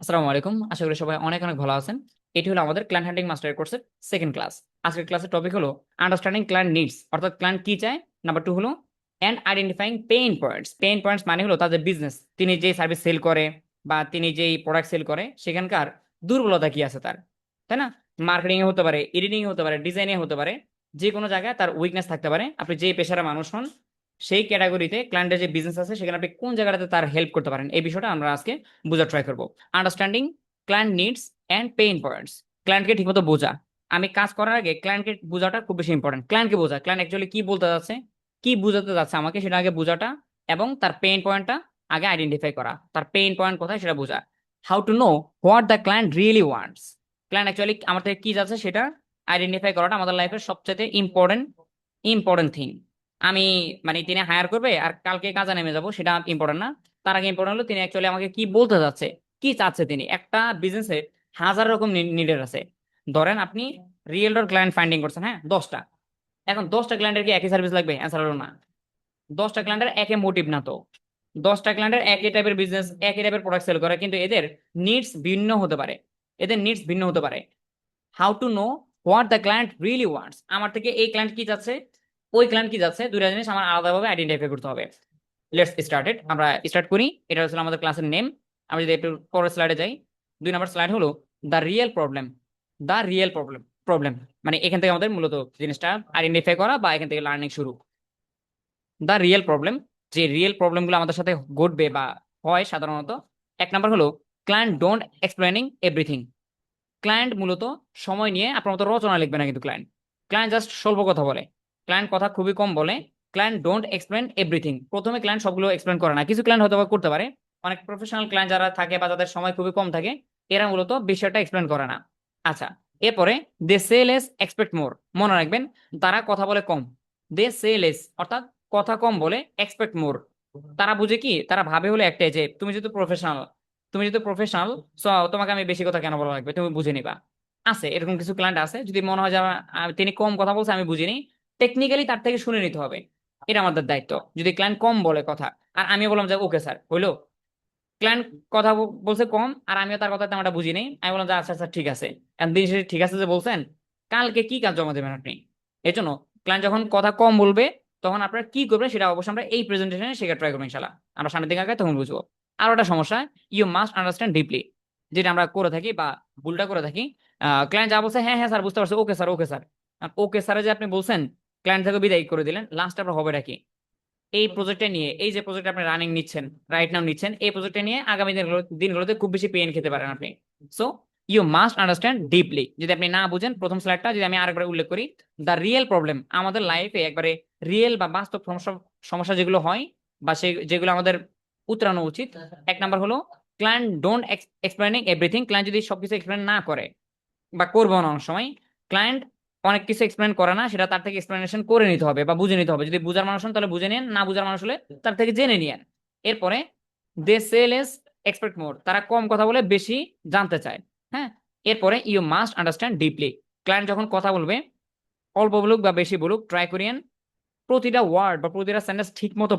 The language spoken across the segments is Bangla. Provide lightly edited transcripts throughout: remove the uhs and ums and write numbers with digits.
আসসালামু আলাইকুম, আশা করি সবাই অনেক অনেক ভালো আছেন। এটি হলো আমাদের ক্লায়েন্ট হ্যান্ডলিং মাস্টার কোর্সের সেকেন্ড ক্লাস। আজকের ক্লাসের টপিক হলো আন্ডারস্ট্যান্ডিং ক্লায়েন্ট নিডস, অর্থাৎ ক্লায়েন্ট কি চায়। নাম্বার 2 হলো and identifying pain points. Pain points মানে হলো তাদের বিজনেস, তিনি যে সার্ভিস সেল করে বা তিনি যেই প্রোডাক্ট সেল করে সেখানকার দুর্বলতা কি আছে তার, তাই না? মার্কেটিং এ হতে পারে, এডিটিং এ হতে পারে, ডিজাইনে হতে পারে, যে কোনো জায়গায় তার উইকনেস থাকতে পারে। আপনি যে পেশার মানুষ হন সেই ক্যাটাগরিতে ক্লায়েন্টের যে বিজনেস আছে সেখানে আপনি কোন জায়গাটাতে তার হেল্প করতে পারেন, এই বিষয়টা আমরা আজকে বোঝার ট্রাই করবো। Understanding client needs and pain points. ক্লায়েন্টকে ঠিকমতো বোঝা। আমি কাজ করার আগে ক্লায়েন্টকে বোঝাটা খুব বেশি ইম্পর্টেন্ট। ক্লায়েন্টকে বোঝা, ক্লায়েন্ট অ্যাকচুয়ালি কি বলতে যাচ্ছে, কি বোঝাতে যাচ্ছে আমাকে, সেটা আগে বোঝাটা এবং তার পেইন পয়েন্টটা আগে আইডেন্টিফাই করা। তার পেইন পয়েন্ট কোথায় সেটা বোঝা। How to know what the client really wants. Client actually আমার থেকে কি যাচ্ছে সেটা আইডেন্টিফাই করাটা আমাদের লাইফের সবচেয়ে ইম্পর্টেন্ট ইম্পর্টেন্ট থিং। আমি মানে তিনি হায়ার করবে আর কালকে কাজে নেমে যাব সেটা ইম্পর্টেন্ট না। তার আগে ইম্পর্টেন্ট হলো তিনি অ্যাকচুয়ালি আমাকে কি বলতে যাচ্ছে, কি চাচ্ছে। তিনি একটা বিজনেসে হাজার রকম নিডের আছে। ধরেন আপনি রিয়েল ডর ক্লায়েন্ট ফাইন্ডিং করছেন, হ্যাঁ 10টা। এখন 10টা ক্লায়েন্টের কি একই সার্ভিস লাগবে? অ্যান্সার হলো না। 10টা ক্লায়েন্টের একই মোটিভ না তো। 10টা ক্লায়েন্টের একই টাইপের বিজনেস, একই টাইপের প্রোডাক্ট সেল করে, কিন্তু এদের নিডস ভিন্ন হতে পারে। এদের নিডস ভিন্ন হতে পারে। How to know what the client really wants. আমার থেকে এই ক্লায়েন্ট কি চাচ্ছে, ওই ক্লায়েন্ট কি যাচ্ছে, দুইটা জিনিস আমার আলাদাভাবে আইডেন্টিফাই করতে হবে। লেটস স্টার্টেড, আমরা স্টার্ট করি। এটা হচ্ছে আমাদের ক্লাসের নেম। আমরা যদি একটু পরের স্লাইডে যাই, 2 নম্বর স্লাইড হলো the real problem. The real problem problem মানে এখান থেকে আমাদের মূলত জিনিসটা আইডেন্টিফাই করা বা এখান থেকে লার্নিং শুরু। দ্য রিয়েল প্রবলেম, যে রিয়েল প্রবলেমগুলো আমাদের সাথে ঘটবে বা হয় সাধারণত। 1 নম্বর হলো client don't explaining everything. Client মূলত সময় নিয়ে আপনার মতো রচনা লিখবে না, কিন্তু ক্লায়েন্ট ক্লায়েন্ট জাস্ট স্বল্প কথা বলে। ক্লায়েন্ট কথা খুবই কম বলে। Client don't explain everything. প্রথমে ক্লায়েন্ট সবগুলো এক্সপ্লেন করে না, কিছু ক্লায়েন্ট হয়তো বা করতে পারে। অনেক প্রফেশনাল ক্লায়েন্ট যারা থাকে বা যাদের সময় খুবই কম থাকে, এরা মূলত বিষয়টা এক্সপ্লেন করে না। আচ্ছা, এরপরে দে সে লেস এক্সপেক্ট মোর। মনে রাখবেন, তারা কথা বলে কম। দে সে লেস অর্থাৎ কথা কম বলে, এক্সপেক্ট মোর তারা বুঝে কি, তারা ভাবে হলো একটাই, যে তুমি যেহেতু প্রফেশনাল তোমাকে আমি বেশি কথা কেন বলা লাগবে, তুমি বুঝে নিবা। আছে এরকম কিছু ক্লায়েন্ট আছে, যদি মনে হয় যে তিনি কম কথা বলছে আমি বুঝিনি, টেকনিক্যালি তার থেকে শুনে নিতে হবে। এটা আমাদের দায়িত্ব। যদি ক্লায়েন্ট কম বলে কথা আর আমি বললাম যে ওকে স্যার হইলো, ক্লায়েন্ট কথা বলছে কম আর আমিও তার কথা তেমনটা বুঝি নেই, আমি বললাম যে আচ্ছা আচ্ছা ঠিক আছে। এখন দিন শেষে ঠিক আছে যে বলছেন, কালকে কি কাজ জমা দেবেন আপনি? এই জন্য ক্লায়েন্ট যখন কথা কম বলবে তখন আপনারা কি করবেন সেটা অবশ্যই আমরা এই প্রেজেন্টেশনে শেখার ট্রাই করবো ইনশাল্লাহ। আমরা সামনের দিকে আগে তখন বুঝবো। আর একটা সমস্যা, ইউ মাস্ট আন্ডারস্ট্যান্ড ডিপলি, যেটা আমরা করে থাকি বা ভুলটা করে থাকি। ক্লায়েন্ট যা বলছে হ্যাঁ হ্যাঁ স্যার বুঝতে পারছি, ওকে স্যার ওকে স্যার। ওকে স্যারে যে আপনি বলছেন, ক্লায়েন্ট থেকে বিদায় করে দিলেন, লাস্ট আপনার হবেটা কি? এই প্রজেক্টটা নিয়ে, এই যে প্রজেক্ট আপনি রানিং নিচ্ছেন, রাইট নাও নিচ্ছেন, এই প্রজেক্টটা নিয়ে আগামী দিনগুলোতে খুব বেশি পেইন খেতে পারেন আপনি। So you must understand deeply. যদি আপনি না বুঝেন, প্রথম স্লাইডটা যদি আমি আরেকবার উল্লেখ করি, দ্য রিয়েল প্রবলেম, আমাদের লাইফে একবারে রিয়েল বা বাস্তব সমস্যা সমস্যা যেগুলো হয় বা সে যেগুলো আমাদের উতরানো উচিত। 1 নম্বর হলো client don't explaining everything. Client যদি সবকিছু এক্সপ্লেন না করে বা করবো না অনেক সময়, ক্লায়েন্ট অনেক কিছু এক্সপ্লেন করে না, সেটা তার থেকে এক্সপ্লেনেশন করে নিতে হবে বা বুঝে নিতে হবে। যদি বুঝার মানুষ হন তাহলে বুঝে নিন, না বুঝার মানুষ হলে তার থেকে জেনে নিন। এরপরে দে সে লেস এক্সপেক্ট মোর, তারা কম কথা বলে বেশি জানতে চায়। হ্যাঁ, এরপরে you must understand deeply. Client যখন কথা বলবে, অল্প বলুক বা বেশি বলুক, ট্রাই করিয়েন প্রতিটা ওয়ার্ড বা প্রতিটা সেন্টেন্স ঠিক মতো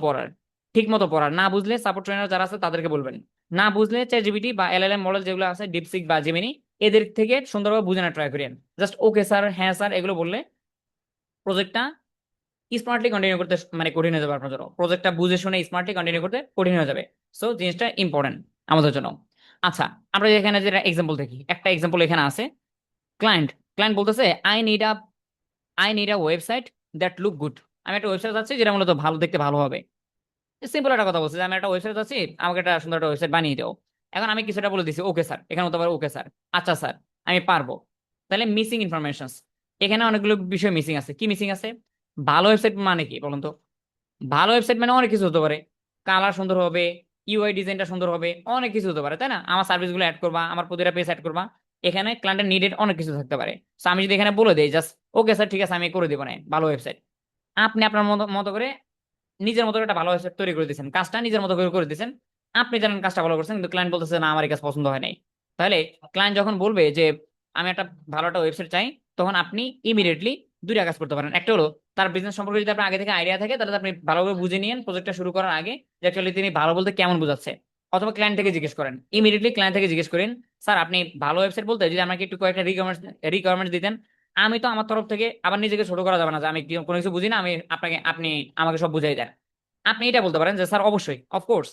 পড়ার। না বুঝলে সাপোর্ট ট্রেনার যারা আছে তাদেরকে বলবেন। না বুঝলে চ্যাটজিপিটি বা এলএলএম মডেল যেগুলো আছে, ডিপসিক বা জেমিনি, এদের থেকে সুন্দরভাবে বুঝে না ট্রাই করেন। জাস্ট ওকে স্যার, হ্যাঁ স্যার এগুলো বললে প্রজেক্টটা স্মার্টলি কন্টিনিউ করতে মানে কঠিন হয়ে যাবে আপনার জন্য। প্রজেক্টটা বুঝে শুনে স্মার্টলি কন্টিনিউ করতে কঠিন হয়ে যাবে। সো জিনিসটা ইম্পর্টেন্ট আমাদের জন্য। আচ্ছা, আমরা এখানে যেটা এক্সাম্পল দেখি, একটা এক্সাম্পল এখানে আছে। ক্লায়েন্ট ক্লায়েন্ট বলতেছে I need a website that look good. আমি একটা ওয়েবসাইট চাচ্ছি যেটা মূলত ভালো, দেখতে ভালো হবে। সিম্পল একটা কথা বলছে যে আমি একটা ওয়েবসাইট আছি, আমাকে একটা সুন্দর একটা ওয়েবসাইট বানিয়ে দাও। এখন আমি কিছুটা বলে দিছি ওকে স্যার, এখানে হতে পারে ওকে স্যার, আচ্ছা স্যার আমি পারবো। তাহলে মিসিং ইনফরমেশন, এখানে অনেকগুলো বিষয় মিসিং আছে। কি মিসিং আছে? ভালো ওয়েবসাইট মানে কি বলুন তো? ভালো ওয়েবসাইট মানে অনেক কিছু হতে পারে। কালার সুন্দর হবে, ইউআই ডিজাইনটা সুন্দর হবে, অনেক কিছু হতে পারে, তাই না? আমার সার্ভিসগুলো অ্যাড করবা, আমার প্রতিটা পেজ অ্যাড করবা, এখানে ক্লায়েন্টের নিডেড অনেক কিছু থাকতে পারে। তো আমি যদি এখানে বলে দিই জাস্ট ওকে স্যার ঠিক আছে আমি করে দেবো না ভালো ওয়েবসাইট, আপনি আপনার মতো মতো করে নিজের মতো করে একটা ভালো ওয়েবসাইট তৈরি করে দিয়েছেন, কাজটা নিজের মতো করে করে দিয়েছেন। আপনি জানেন কাজটা ভালো করছেন, কিন্তু ক্লায়েন্ট বলতেছে না আমার এই কাজ পছন্দ হয় নাই। তাহলে ক্লায়েন্ট যখন বলবে যে আমি একটা ভালো একটা ওয়েবসাইট চাই, তখন আপনি ইমিডিয়েটলি দুইটা কাজ করতে পারেন। একটা হলো তার বিজনেস সম্পর্কে যদি আপনার আগে থেকে আইডিয়া থাকে, তাহলে আপনি ভালোভাবে বুঝে নিয়েন প্রজেক্টটা শুরু করার আগে যে অ্যাকচুয়ালি তিনি ভালো বলতে কেমন বোঝাচ্ছে। অথবা ক্লায়েন্ট থেকে জিজ্ঞেস করেন, ইমিডিয়েটলি ক্লায়েন্ট থেকে জিজ্ঞেস করেন, স্যার আপনি ভালো ওয়েবসাইট বলতে যদি আমাকে একটু কয়েকটা রিকোয়ারমেন্টস দিতেন। আমি তো আমার তরফ থেকে আবার নিজেকে ছোট করা যাবে না যে আমি কোনো কিছু বুঝি না, আপনি আমাকে সব বুঝাই দেন। আপনি এটা বলতে পারেন যে স্যার অবশ্যই অফকোর্স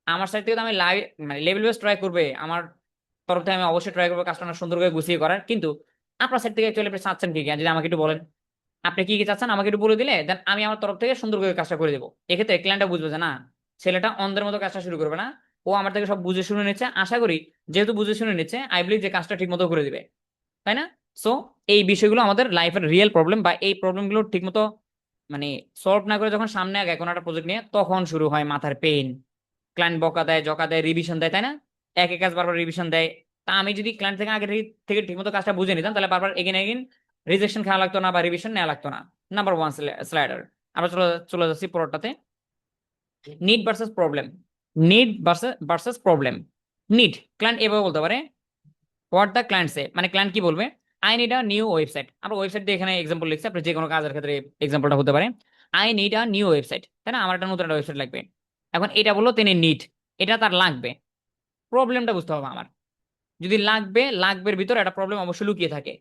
আমার সাইড থেকে তো আমি মানে লেভেল ওয়াইজ ট্রাই করবে, আমার তরফ থেকে আমি অবশ্যই ট্রাই করবো কাজটা সুন্দর করে গুছিয়ে করার, কিন্তু আপনার সাইড থেকে অ্যাকচুয়ালি আপনি চাচ্ছেন কি যদি আমাকে একটু বলেন। আপনি কি কি চাচ্ছেন আমাকে একটু বলে দিলে দেন আমি আমার তরফ থেকে সুন্দর করে কাজটা করে দেবো। এক্ষেত্রে ক্লায়েন্টটা বুঝবে যে না, ছেলেটা অন্ধের মতো কাজটা শুরু করবে না, ও আমার থেকে সব বুঝে শুনে নিচ্ছে। আশা করি যেহেতু বুঝে শুনে নিচ্ছে, আই বিলিভ যে কাজটা ঠিক মতো করে দিবে, তাই না? সো এই বিষয়গুলো আমাদের লাইফের রিয়েল প্রবলেম, বা এই প্রবলেমগুলো ঠিক মতো মানে সলভ না করে যখন সামনে আগে কোনো একটা প্রজেক্ট নিয়ে, তখন শুরু হয় মাথার পেইন। ক্লায়েন্ট বকা দেয়, জকা দেয়, রিভিশন দেয়, তাই না? একই কাজ বারবার রিভিশন দেয়। তা আমি যদি ক্লায়েন্ট থেকে আগে থেকে ঠিকমতো কাজটা বুঝে নিতাম, তাহলে বারবার এগেন এগেন রিজেকশন খাওয়া লাগতো না বা রিভিশন নেওয়া লাগতো না। Number one slider. আমরা চলে চলে যাচ্ছি পরেরটাতে, need versus problem. Need versus problem. Need, client এভাবে বলতে পারে হোয়াট দ্য ক্লায়েন্ট সে, মানে ক্লায়েন্ট কি বলবে, I need a new website. আমরা ওয়েবসাইট দিয়ে এখানে এক্সাম্পল লিখছি, আপনি যে কোনো কাজের ক্ষেত্রে এক্সাম্পলটা হতে পারে I need a new website, তাই না? আমার একটা নতুন একটা ওয়েবসাইট লাগবে। এখন এটা বললো তিনি নিড, এটা তার লাগবে। প্রবলেমটা বুঝতে হবে আমার। যদি লাগবে, লাগবের ভিতরে একটা প্রবলেম অবশ্যই লুকিয়ে থাকে।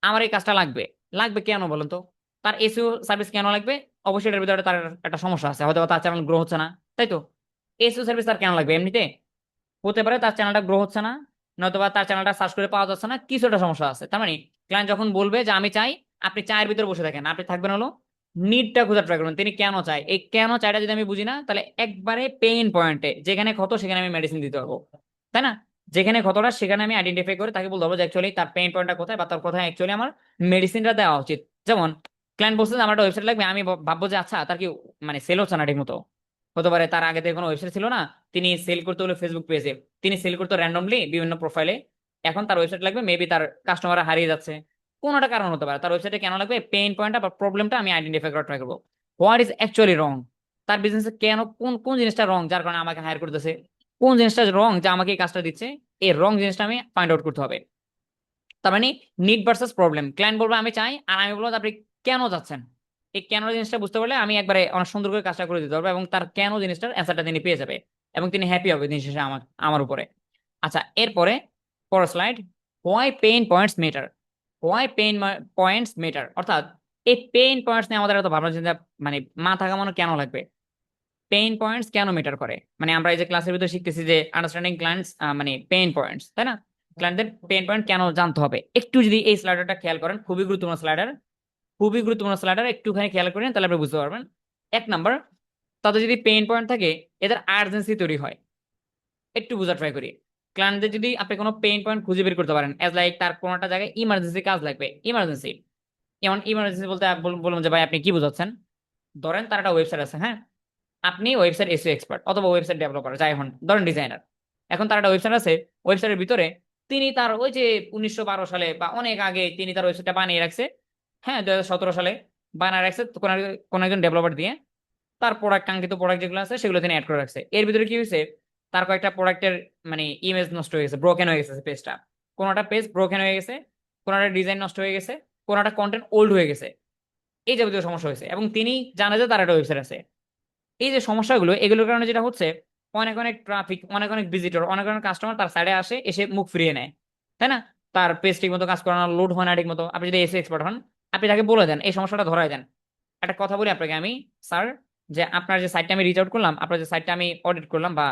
আমার এই কাজটা লাগবে, লাগবে কেন বলুন তো? তার এসইও সার্ভিস কেন লাগবে? অবশ্যই এটার ভিতরে তার একটা সমস্যা আছে, হয়তো তার চ্যানেল গ্রো হচ্ছে না, তাই তো? এসইও সার্ভিস তার কেন লাগবে এমনিতে? হতে পারে তার চ্যানেলটা গ্রো হচ্ছে না, নয়তোবা তার চ্যানেলটা সার্চ করে পাওয়া যাচ্ছে না, কিছু একটা সমস্যা আছে। তার মানে ক্লায়েন্ট যখন বলবে যে আমি চাই, আপনি চায়ের ভিতরে বসে থাকেন, আপনি থাকবেন হলো নিডটা খোঁজার ট্রাই করবেন, তিনি কেন চায়। এই কেন চাইটা যদি আমি বুঝি না, তাহলে একবারে পেইন পয়েন্টে যেখানে ক্ষত সেখানে আমি মেডিসিন দিতে পারবো, তাই না? যেখানে ক্ষতটা সেখানে আমি আইডেন্টিফাই করে তাকে বলতে পারবো যে অ্যাকচুয়ালি তার পেইন পয়েন্টটা কোথায়, বা তার কোথায় অ্যাকচুয়ালি আমার মেডিসিনটা দেওয়া উচিত। যেমন ক্লায়েন্ট বলছে যে আমার একটা ওয়েবসাইট লাগবে, আমি ভাববো যে আচ্ছা তার কি মানে সেল হচ্ছে না ঠিক মতো। হতে পারে তার আগে থেকে কোনো ওয়েবসাইট ছিল না, তিনি সেল করতে হলো ফেসবুক পেজে, তিনি সেল করতে র্যান্ডমলি বিভিন্ন প্রোফাইলে। এখন তার ওয়েবসাইট লাগবে, মেবি তার কাস্টমার হারিয়ে যাচ্ছে, কোনো একটা কারণ হতে পারে। তার ওয়েবসাইটে কেন লাগবে, পেইন পয়েন্টটা বা প্রবলেমটা আমি আইডেন্টিফাই করার ট্রাই করবো। হোয়াট ইজ অ্যাকচুয়ালি রং, তার বিজনেসে কেন কোন কোন জিনিসটা রং যার কারণে আমাকে হায়ার করতেছে, কোন জিনিসটা রং যা আমাকে এই কাজটা দিচ্ছে, এই রং জিনিসটা আমি ফাইন্ড আউট করতে হবে। তার মানে নিড ভার্সেস প্রবলেম, ক্লায়েন্ট বলবে আমি চাই, আর আমি বলবো আপনি কেন যাচ্ছেন। এই কেন জিনিসটা বুঝতে পারলে আমি একবারে অনেক সুন্দর করে কাজটা করে দিতে পারবো, এবং তার কেন জিনিসটার অ্যান্সারটা তিনি পেয়ে যাবে, এবং তিনি হ্যাপি হবে দিন শেষে আমার আমার উপরে। আচ্ছা, এরপরে পরের slide, why pain points matter. Why pain points matter, অর্থাৎ এই পেইন পয়েন্টস নিয়ে আমাদের এত ভাবনা চিন্তা মানে মাথা ঘামানো কেন লাগবে। পেইন পয়েন্টস কেন মেটার করে, মানে আমরা এই যে ক্লাসের ভিতরে শিখতেছি যে আন্ডারস্ট্যান্ডিং ক্লায়েন্টস মানে পেইন পয়েন্টস, তাই না? ক্লায়েন্টদের পেইন পয়েন্ট কেন জানতে হবে, একটু যদি এই স্লাইডারটা খেয়াল করেন, খুবই গুরুত্বপূর্ণ স্লাইডার, খুবই গুরুত্বপূর্ণ স্লাইডার, একটুখানি খেয়াল করেন তাহলে আপনি বুঝতে পারবেন। এক নাম্বার, তাদের যদি পেইন পয়েন্ট থাকে এদের আর্জেন্সি তৈরি হয়। একটু বোঝা ট্রাই করি, ক্লায়েন্টদের যদি আপনি কোনো পেইন পয়েন্ট খুঁজে বের করতে পারেন, এজ লাইক তার কোনো একটা জায়গায় ইমার্জেন্সি কাজ লাগবে, ইমার্জেন্সি। যেমন ইমার্জেন্সি বলতে বলুন যে ভাই আপনি কি বোঝাচ্ছেন। ধরেন তার একটা ওয়েবসাইট আছে, হ্যাঁ, আপনি ওয়েবসাইট এসইও এক্সপার্ট অথবা ওয়েবসাইট ডেভেলপার যাই হন, ধরেন ডিজাইনার। এখন তার একটা ওয়েবসাইট আছে, ওয়েবসাইটের ভিতরে তিনি তার ওই যে 1912 সালে বা অনেক আগে তিনি তার ওয়েবসাইটটা বানিয়ে রাখছে, হ্যাঁ 2017 সালে বানিয়ে রাখছে কোন একজন ডেভেলপার দিয়ে। তার প্রোডাক্ট, কাঙ্ক্ষিত প্রোডাক্ট যেগুলো আছে সেগুলো তিনি অ্যাড করে রাখছে। এর ভিতরে কি হয়েছে, তার কয়েকটা প্রোডাক্টের মানে ইমেজ নষ্ট হয়ে গেছে, ব্রোকেন হয়ে গেছে পেজটা, কোনোটা পেজ ব্রোকেন হয়ে গেছে, কোনোটা ডিজাইন নষ্ট হয়ে গেছে, কোনোটা কন্টেন্ট ওল্ড হয়ে গেছে, এই যাবতীয় সমস্যা হয়েছে, এবং তিনি জানে যে তার একটা ওয়েবসাইট আছে। এই যে সমস্যাগুলো, এগুলোর কারণে যেটা হচ্ছে, অনেক অনেক ট্রাফিক, অনেক অনেক ভিজিটর, অনেক অনেক কাস্টমার তার সাইডে আসে, এসে মুখ ফিরিয়ে নেয়, তাই না? তার পেজ ঠিক মতো কাজ করে না, লোড হয় না ঠিক মতো। আপনি যদি এসে এক্সপার্ট হন, আপনি তাকে বলে দেন, এই সমস্যাটা ধরায় দেন। একটা কথা বলি আপনাকে আমি, স্যার, যে আপনার যে সাইটটা আমি রিচ আউট করলাম, আপনার যে সাইটটা আমি অডিট করলাম বা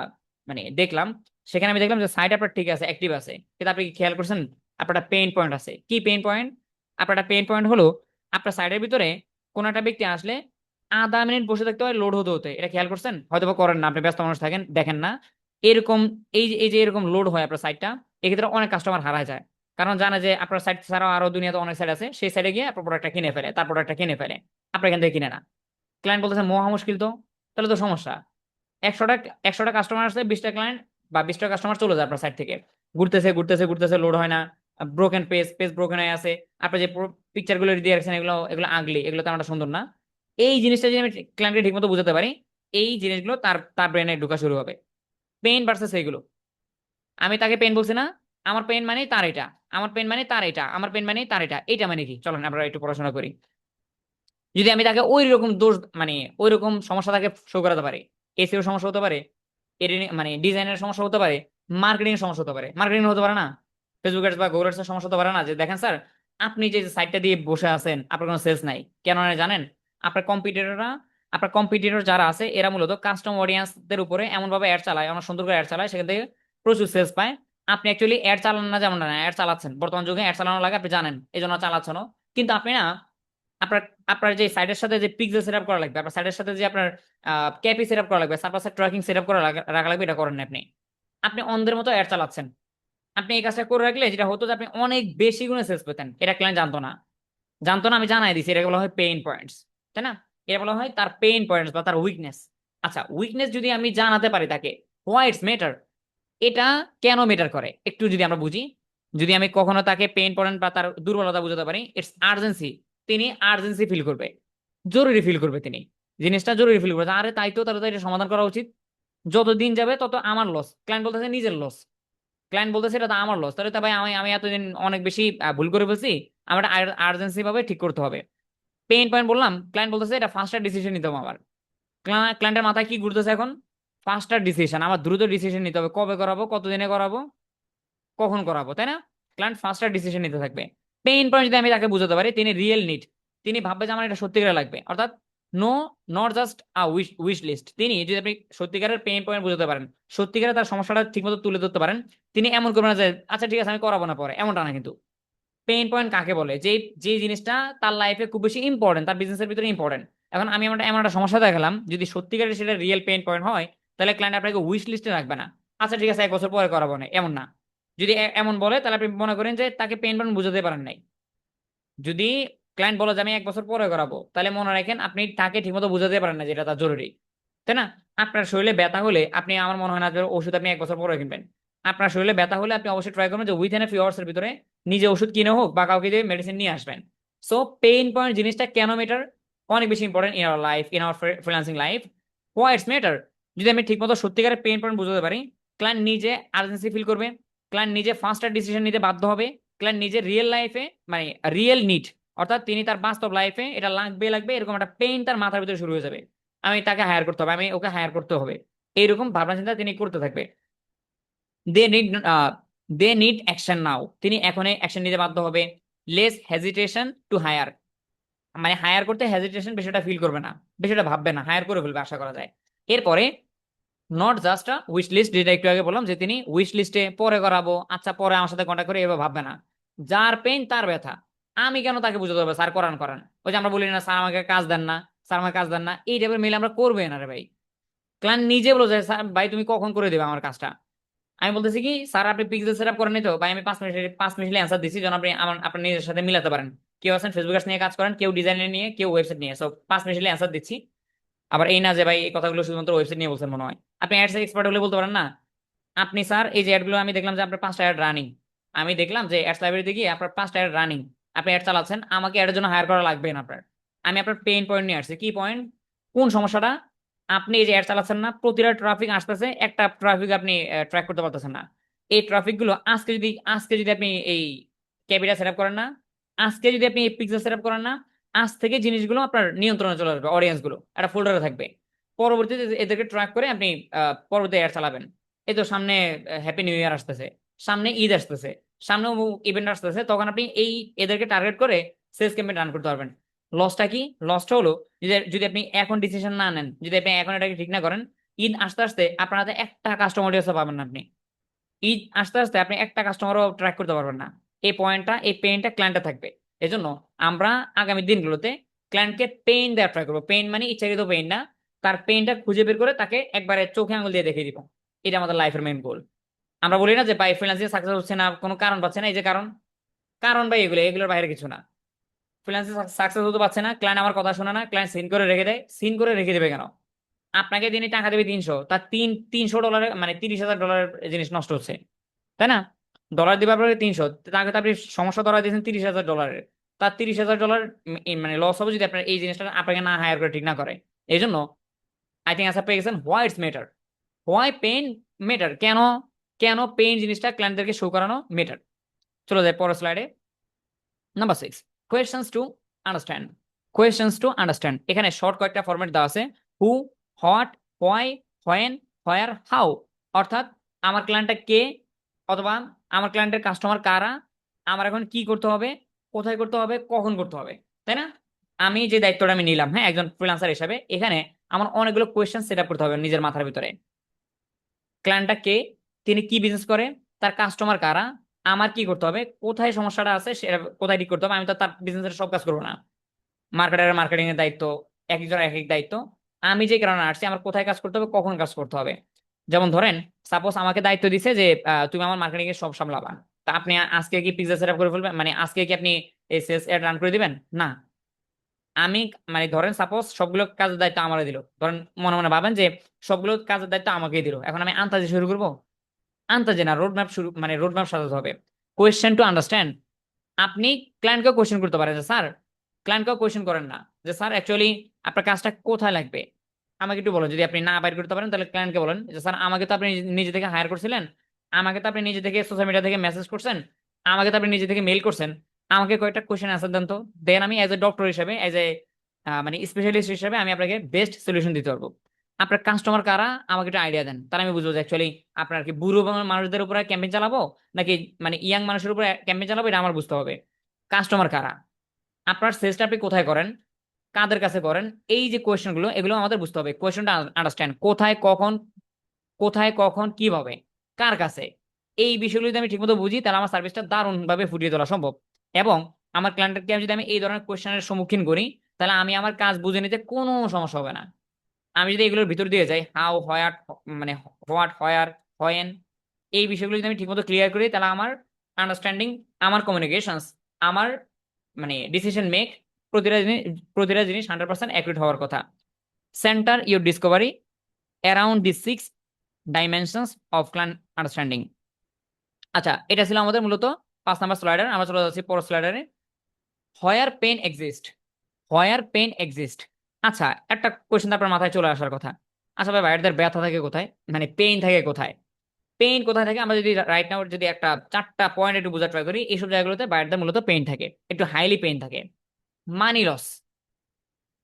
মানে দেখলাম, সেখানে আমি দেখলাম যে সাইট আপনার ঠিক আছে, অ্যাক্টিভ আছে, কিন্তু আপনি কি খেয়াল করছেন আপনার একটা পেইন পয়েন্ট আছে। কি পেইন পয়েন্ট? আপনার একটা পেইন পয়েন্ট হলো আপনার সাইটের ভিতরে কোনো একটা ব্যক্তি আসলে আধা মিনিট বসে থাকতে হয় লোড হতে হতে, এটা খেয়াল করছেন? হয়তো বা করেন না, আপনি ব্যস্ত মানুষ থাকেন, দেখেন না। এরকম এই যে এরকম লোড হয় আপনার সাইটটা, এক্ষেত্রে অনেক কাস্টমার হারায় যায়, কারণ জানে যে আপনার সাইট ছাড়াও আরো দুনিয়াতে অনেক সাইট আছে, সেই সাইটে গিয়ে আপনার প্রোডাক্টটা কিনে ফেলে, তার প্রোডাক্টটা কিনে ফেলে, আপনার এখান থেকে কিনে না। ক্লায়েন্ট বলতেছে মহা মুশকিল তো, তাহলে তো সমস্যা। 100টা কাস্টমার আসছে, 20টা ক্লায়েন্ট বা 20টা কাস্টমার চলে যায় আপনার সাইট থেকে, ঘুরতেছে ঘুরতেছে ঘুরতেছে, লোড হয় না, ব্রোকেন পেজ ব্রোকেন হয়ে আছে, আপনি যে পিকচার গুলো দিয়ে রাখছেন এগুলো এগুলো আগলি, এগুলো তেমন একটা সুন্দর না। এই জিনিসটা যদি আমি ক্লায়েন্টকে ঠিক মতো বুঝাতে পারি, এই জিনিসগুলো তার তার ব্রেনে ঢোকা শুরু হবে। পেইন ভার্সেস এইগুলো, আমি তাকে পেইন বলছি না, আমার পেইন মানে তার এটা, আমার পেইন মানে তার এটা, আমার পেইন মানে তার এটা, এইটা মানে কি, চলেন আমরা একটু পড়াশোনা করি। যদি আমি তাকে ওই রকম দোষ মানে ওই রকম সমস্যা তাকে শো করাতে পারি, এসিও সমস্যা হতে পারে, মানে ডিজাইনের সমস্যা হতে পারে, মার্কেটিং সমস্যা হতে পারে, মার্কেটিং হতে পারে না, ফেসবুক অ্যাডস বা গুগল অ্যাডসের সমস্যা হতে পারে না, যে দেখেন স্যার আপনি যে সাইটটা দিয়ে বসে আছেন আপনার কোনো সেলস নাই, কেন জানেন? আপনার কম্পিটিটররা, আপনার কম্পিটিটর যারা আছে এরা মূলত কাস্টম অডিয়েন্সদের উপরে এমন ভাবে অ্যাড চালায়, অনেক সুন্দর করে অ্যাড চালায়, সেখান থেকে প্রচুর সেলস পায়। আপনি অ্যাকচুয়ালি অ্যাড চালান না, যেমন না অ্যাড চালাচ্ছেন, বর্তমান যুগে অ্যাড চালানো লাগে আপনি জানেন, এই জন্য চালাচ্ছেন, কিন্তু আপনি না আপনার আপনার যে সাইটের সাথে যে পিক্সেল সেটআপ করা লাগবে, আপনার সাইটের সাথে যে আপনার ক্যাপি সেটআপ করা লাগবে, সার্ভার সাইড ট্র্যাকিং সেটআপ করা রাখা লাগবে, এটা করেন না আপনি। আপনি অন্ধের মতো অ্যাড চালাচ্ছেন। আপনি এই কাজটা করে রাখলে যেটা হতো যে আপনি অনেক বেশি গুণে সেলস পেতেন, এটা ক্লায়েন্ট জানতো না, জানতো না, আমি জানাই দিছি, এটাকে বলা হয় পেইন পয়েন্টস, তাই না? এটা বলা হয় তার পেইন পয়েন্টস বা তার উইকনেস। আচ্ছা, উইকনেস যদি আমি জানাতে পারি তাকে, হোয়াই ইটস ম্যাটার, এটা কেন ম্যাটার করে একটু যদি আমরা বুঝি, যদি আমি কখনো তাকে পেইন পয়েন্ট বা তার দুর্বলতা বুঝাতে পারি, ইটস আর্জেন্সি, তিনি আর্জেন্সি ফিল করবে, জরুরি ফিল করবে, তিনি জিনিসটা জরুরি ফিল করবে, আরে তাই তো, তাহলে তো এটা সমাধান করা উচিত। যত দিন যাবে তত আমার লস, ক্লায়েন্ট বলতেছে নিজের লস, ক্লায়েন্ট বলতেছে এটা তো আমার লস, তাহলে তো ভাই আমি আমি এতদিন অনেক বেশি ভুল করে ফেলছি, আমার আর্জেন্সি ভাবে ঠিক করতে হবে। পেইন পয়েন্ট বললাম, ক্লায়েন্ট বলতেছে এটা ফাস্টার ডিসিশন নিতে হবে আমার। ক্লায়েন্টের মাথায় কি ঘুরতেছে এখন? ফাস্টার ডিসিশন, আমার দ্রুত ডিসিশন নিতে হবে, কবে করাবো, কতদিনে করাবো, কখন করাবো, তাই না? ক্লায়েন্ট ফাস্টার ডিসিশন নিতে থাকবে। পেইন পয়েন্ট যদি আমি তাকে বুঝাতে পারি, তিনি রিয়েল নিড, তিনি ভাববে যে আমার এটা সত্যিকারের লাগবে, অর্থাৎ no, not just a wish wish list. তিনি যদি আপনি সত্যিকারের পেইন পয়েন্ট বুঝাতে পারেন, সত্যিকারের তার সমস্যাটা ঠিকমতো তুলে ধরতে পারেন, তিনি এমন করবেন না যে আচ্ছা ঠিক আছে আমি করাবো না পরে, এমনটা না কিন্তু। পেইন পয়েন্ট কাকে বলে? যে যে জিনিসটা তার লাইফে খুব বেশি ইম্পর্টেন্ট, তার বিজনেসের ভিতরে ইম্পর্টেন্ট। এখন আমি এমন একটা সমস্যা দেখালাম, যদি সত্যিকারের সেটা রিয়েল পেইন পয়েন্ট হয়, তাহলে ক্লায়েন্ট আপনাকে উইশ লিস্টে রাখবে না, আচ্ছা ঠিক আছে 1 বছর পরে করাবো না, এমন না। যদি এমন বলে তাহলে আপনি মনে করেন যে তাকে পেইন পয়েন্ট বুঝাতে পারেন নাই। যদি ক্লায়েন্ট বলে যে আমি 1 বছর পরে করাবো, তাহলে মনে রাখেন আপনি তাকে ঠিকমতো বুঝাতে পারেন না যেটা তার জরুরি, তাই না? আপনার শরীরে ব্যথা হলে আপনি, আমার মনে হয় না যে ওষুধ আপনি 1 বছর পরে কিনবেন। আপনার শরীরে ব্যথা হলে আপনি অবশ্যই ট্রাই করবেন যে উইথিন এ ফিউ আওয়ার্স এর ভিতরে নিজে ওষুধ কিনে হোক বা কাউকে দিয়ে মেডিসিন নিয়ে আসবেন। সো পেইন পয়েন্ট জিনিসটা কেন মেটার, অনেক বেশি important in our life, in our freelancing life. Why it's matter, যদি আমি ঠিকমতো সত্যিকারের পেইন পয়েন্ট বুঝতে পারি, ক্লায়েন্ট নিজে আর্জেন্সি ফিল করবে, ক্লায়েন্ট নিজে ফাস্টার ডিসিশন নিতে বাধ্য হবে, ক্লায়েন্ট নিজে রিয়েল লাইফে মানে রিয়েল নিড, অর্থাৎ তিনি তার বাস্তব লাইফে এটা লাগবে লাগবে এরকম একটা পেইন তার মাথার ভিতরে শুরু হয়ে যাবে, আমি তাকে হায়ার করতে হবে, আমি ওকে হায়ার করতে হবে, এইরকম ভাবনা চিন্তা তিনি করতে থাকবে। They need they need action now, তিনি এখনই অ্যাকশন নিতে বাধ্য হবে। লেস হেজিটেশন টু হায়ার, মানে হায়ার করতে হেজিটেশন বিষয়টা ফিল করবে না, বিষয়টা ভাববে না, হায়ার করে ফেলবে আশা করা যায়। এরপরে not just a wish list, যেটা একটু আগে বললাম যে তিনি উইশ লিস্টে পরে করাবো, আচ্ছা পরে আমার সাথে কন্ট্যাক্ট করে এভাবে ভাববে না। যার পেইন তার ব্যথা, আমি কেন তাকে বুঝাতে হবে স্যার করান করান, ওই যে আমরা বলি না স্যার আমাকে কাজ দেন না, স্যার আমাকে কাজ দেন না, এই টাইপের মিলে আমরা করবে না রে ভাই। ক্লায়েন্ট নিজে বলে যে স্যার ভাই তুমি কখন করে দেবে আমার কাজটা, আমি বলতেছি কি স্যার আপনি পিক্সেল সেটআপ করেন তো ভাই, আমি 5 মিনিটে অ্যান্সার দিচ্ছি, যেন আপনি আমার আপনার নিজের সাথে মিলাতে পারেন। কেউ আছেন ফেসবুক নিয়ে কাজ করেন, কেউ ডিজাইন নিয়ে, কেউ ওয়েবসাইট নিয়ে, সো 5 মিনিটে অ্যান্সার দিচ্ছি। আবার এই না যে ভাই এই কথাগুলো শুধুমাত্র ওয়েবসাইট নিয়ে বলছেন মনে হয়, আপনি অ্যাডস এক্সপার্ট হলে বলতে পারেন না, আপনি স্যার এই যে অ্যাডগুলো আমি দেখলাম যে আপনার 5টা অ্যাড রানিং, আমি দেখলাম যে অ্যাডস লাইব্রেরিতে গিয়ে আপনার 5টা অ্যাড রানিং, আপনি অ্যাড চালাচ্ছেন, আমাকে অ্যাডের জন্য হায়ার করা লাগবে না আপনার, আমি আপনার পেইন পয়েন্ট নিয়ে আসছি, কি পয়েন্ট, কোন সমস্যাটা? আপনি এই যে অ্যাড চালাচ্ছেন না, প্রতিটা ট্রাফিক আসতেছে, একটা ট্রাফিক আপনি ট্র্যাক করতে পারতেছেন না, এই ট্রাফিক গুলো আজকে যদি আপনি এই ক্যাপিটা সেট আপ করেন না, আজকে যদি আপনি এই পিক্সেল সেট আপ করেন না, আজ থেকে জিনিসগুলো আপনার নিয়ন্ত্রণে চলে আসবে, অডিয়েন্স গুলো একটা ফোল্ডারে থাকবে, পরবর্তীতে এদেরকে ট্র্যাক করে আপনি পরবর্তী অ্যাড চালাবেন। এই তো সামনে হ্যাপি নিউ ইয়ার আসতেছে, সামনে ঈদ আসতেছে, সামনে ইভেন্ট আসতেছে, তখন আপনি এই এদেরকে টার্গেট করে সেলস ক্যাম্পেইন রান করতে পারবেন। লসটা কি? লসটা হলো যদি যদি আপনি এখন ডিসিশন না নেন, যদি আপনি এখন এটাকে ঠিক না করেন, ঈদ আসতে আসতে আপনার হাতে একটা কাস্টমার পাবেন না আপনি, ঈদ আসতে আসতে আপনি একটা কাস্টমারও ট্র্যাক করতে পারবেন না। এই পয়েন্টটা, এই পেইনটা ক্লায়েন্টে থাকবে। এজন্য আমরা আগামী দিনগুলোতে ক্লায়েন্টকে পেইন দেওয়া ট্রাই করবো, পেইন মানে ইচ্ছাকৃত পেইন না, তার পেইনটা খুঁজে বের করে তাকে একবারে চোখে আঙুল দিয়ে দেখিয়ে দিব। এটা আমাদের লাইফের মেইন গোল। আমরা বলি না যে ভাই ফ্রিল্যান্সিং সাকসেস হচ্ছে না, কোনো কারণ পাচ্ছে না, এই যে কারণ, কারণ ভাই এগুলোর বাইরে কিছু না। ফ্রিল্যান্সিং সাকসেস হতে পারছে না, ক্লায়েন্ট আমার কথা শোনে না, ক্লায়েন্ট সিন করে রেখে দেয়, সিন করে রেখে দেবে কেন? আপনাকে তিনি টাকা দেবে 300, তার $300 মানে $30,000 জিনিস নষ্ট হচ্ছে, তাই না? ডলার দিবে আপনাকে 300, তাকে তো আপনি সমস্যা ধরা দিয়েছেন $30,000, তার $30,000 মানে লস হবে যদি আপনার এই জিনিসটা আপনাকে না হায়ার করে ঠিক না করে। এই জন্য আই থিঙ্ক আনসার পেয়ে গেছেন, why it's matter, why pain matter, কেন কেন পেইন জিনিসটা ক্লায়েন্টদেরকে শো করানো মেটার। চলে যায় পরের স্লাইডে। Number 6, questions to understand. Questions to understand, এখানে শর্ট কয়েকটা ফরম্যাট দেওয়া আছে, who, what, why, when, where, how, অর্থাৎ আমার ক্লায়েন্টটা কে, অথবা আমার ক্লায়েন্টের কাস্টমার কারা, আমার এখন কি করতে হবে, কোথায় করতে হবে, কখন করতে হবে, তাই না? আমি যে দায়িত্বটা আমি নিলাম, হ্যাঁ, একজন ফ্রিল্যান্সার হিসাবে, এখানে আমার অনেকগুলো কোয়েশ্চেন সেট আপ করতে হবে নিজের মাথার ভিতরে। ক্লায়েন্টটা কে, তিনি কি বিজনেস করে, তার কাস্টমার কারা, আমার কি করতে হবে, কোথায় সমস্যাটা আছে সেটা কোথায় ঠিক করতে হবে। আমি তো তার বিজনেসের সব কাজ করবো না, মার্কেটারের মার্কেটিং এর দায়িত্ব, এক একজনের এক এক দায়িত্ব। আমি যে কারণে আসছি, আমার কোথায় কাজ করতে হবে, কখন কাজ করতে হবে। যেমন ধরেন, সাপোজ আমাকে দায়িত্ব দিছে যে তুমি আমার মার্কেটিং এর সব সামলাবা। তা আপনি আজকে কি পিজ্জা সেট আপ করে ফেলবেন, মানে আজকে কি আপনি এই সেলস অ্যাড রান করে দিবেন? না। আমি মানে ধরেন সাপোজ সবগুলো কাজের দায়িত্ব আমারে দিল, ধরেন মনে মনে ভাবেন যে সবগুলো কাজের দায়িত্ব আমাকেই দিল, এখন আমি আন্তাজে শুরু করবো? আন্তাজে না, রোড ম্যাপ শুরু, মানে রোড ম্যাপ সাজাতে হবে। Question to understand. আপনি ক্লায়েন্টকে কোয়েশ্চেন করতে পারেন যে স্যার, ক্লায়েন্টকেও কোয়েশ্চেন করেন না যে স্যার অ্যাকচুয়ালি আপনার কাজটা কোথায় লাগবে, আমাকে একটু বলেন। যদি আপনি না বাইর করতে পারেন তাহলে ক্লায়েন্টকে বলেন যে স্যার আমাকে তো আপনি নিজে থেকে হায়ার করছিলেন, আমাকে তো আপনি নিজে থেকে সোশ্যাল মিডিয়া থেকে মেসেজ করছেন, আমাকে তো আপনি নিজে থেকে মেল করছেন, আমাকে কয়েকটা কোয়েশ্চেন অ্যান্সার দেন তো। দেন আমি অ্যাজ এ ডক্টর হিসেবে, অ্যাজ এ মানে স্পেশালিস্ট হিসেবে আমি আপনাকে বেস্ট সলিউশন দিতে পারবো। আপনার কাস্টমার কারা আমাকে একটু আইডিয়া দেন, তাহলে আমি বুঝবো যে অ্যাকচুয়ালি আপনার কি বুড়ো মানুষদের উপরে ক্যাম্পেইন চালাবো, নাকি মানে ইয়াং মানুষের উপরে ক্যাম্পেইন চালাবো, এটা আমার বুঝতে হবে। কাস্টমার কারা, আপনার সেলসটা আপনি কোথায় করেন, কাদের কাছে করেন, এই যে কোয়েশ্চেন গুলো, এগুলো আমাদের বুঝতে হবে। কোয়েশ্চেনটা আন্ডারস্ট্যান্ড, কোথায় কখন, কোথায় কখন কিভাবে, কার কাছে, এই বিষয়গুলো যদি আমি ঠিকমতো বুঝি, তাহলে আমার সার্ভিসটা দারুণ ভাবে ফুটিয়ে তোলা সম্ভব। এবং আমার ক্লায়েন্টকে যদি আমি এই ধরনের কোয়েশ্চেনের সম্মুখীন করি, তাহলে আমি আমার কাজ বুঝে নিতে কোনো সমস্যা হবে না। আমি যদি এগুলোর ভিতর দিয়ে যাই, হাউ, হোয়াট, মানে হোয়াট, হোয়ার, হোয়েন, এই বিষয়গুলো যদি আমি ঠিকমতো ক্লিয়ার করি, তাহলে আমার আন্ডারস্ট্যান্ডিং, আমার কমিউনিকেশনস, আমার মানে ডিসিশন মেক, প্রতিটা জিনিস, প্রতিটা জিনিস 100% অ্যাকুরেট হওয়ার কথা। Centre your Discovery around the 6 dimensions of client understanding. আচ্ছা, এটা ছিল আমাদের মূলত 5 নাম্বার স্লাইডার। আমরা চলে যাচ্ছি পরের স্লাইডারে। হোয়ার পেন এক্সিস্ট, হোয়ার পেন এক্সিস্ট। আচ্ছা, একটা কোয়েশ্চেন আপনার মাথায় চলে আসার কথা, আচ্ছা ভাই, ভাইয়াদের ব্যথা থাকে কোথায়, মানে পেইন থাকে কোথায়? পেইন কোথায় থাকে? আমরা যদি রাইট নাও যদি একটা 4টা পয়েন্ট একটু বোঝার ট্রাই করি, এইসব জায়গাগুলোতে বায়ারদের মূলত পেইন থাকে, একটু হাইলি পেইন থাকে। মানি লস,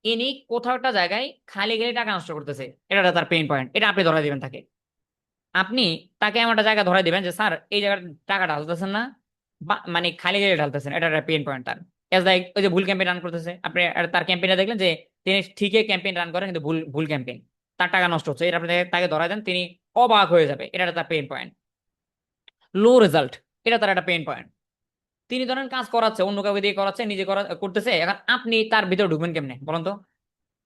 ইনি কোথাও একটা জায়গায় খালি গেলে টাকা নষ্ট করতেছে, এটা তার পেইন পয়েন্ট, এটা আপনি ধরাই দিবেন তাকে। আপনি তাকে এমন একটা জায়গা ধরাই দিবেন যে স্যার এই জায়গার টাকা ঢালতেছেন না, বা মানে খালি গেলে ঢালতেছেন, এটা একটা পেইন পয়েন্ট তার। এজ লাইক ওই যে ভুল ক্যাম্পেইন রান করতেছে, আপনি তার ক্যাম্পেইনে দেখলেন যে তিনি ঠিকই ক্যাম্পেইন রান করেন কিন্তু ভুল ভুল ক্যাম্পেইন, তার টাকা নষ্ট হচ্ছে, এটা আপনি তাকে ধরাই দেন, তিনি অবাক হয়ে যাবে, এটা তার পেইন পয়েন্ট। লো রেজাল্ট, এটা তার একটা পেইন পয়েন্ট। তিনি ধরেন কাজ করাচ্ছে, অন্য কাউকে দিয়ে করাচ্ছে, নিজে করতেছে, এখন আপনি তার ভিতরে ঢুকবেন কেমনে বলুন তো?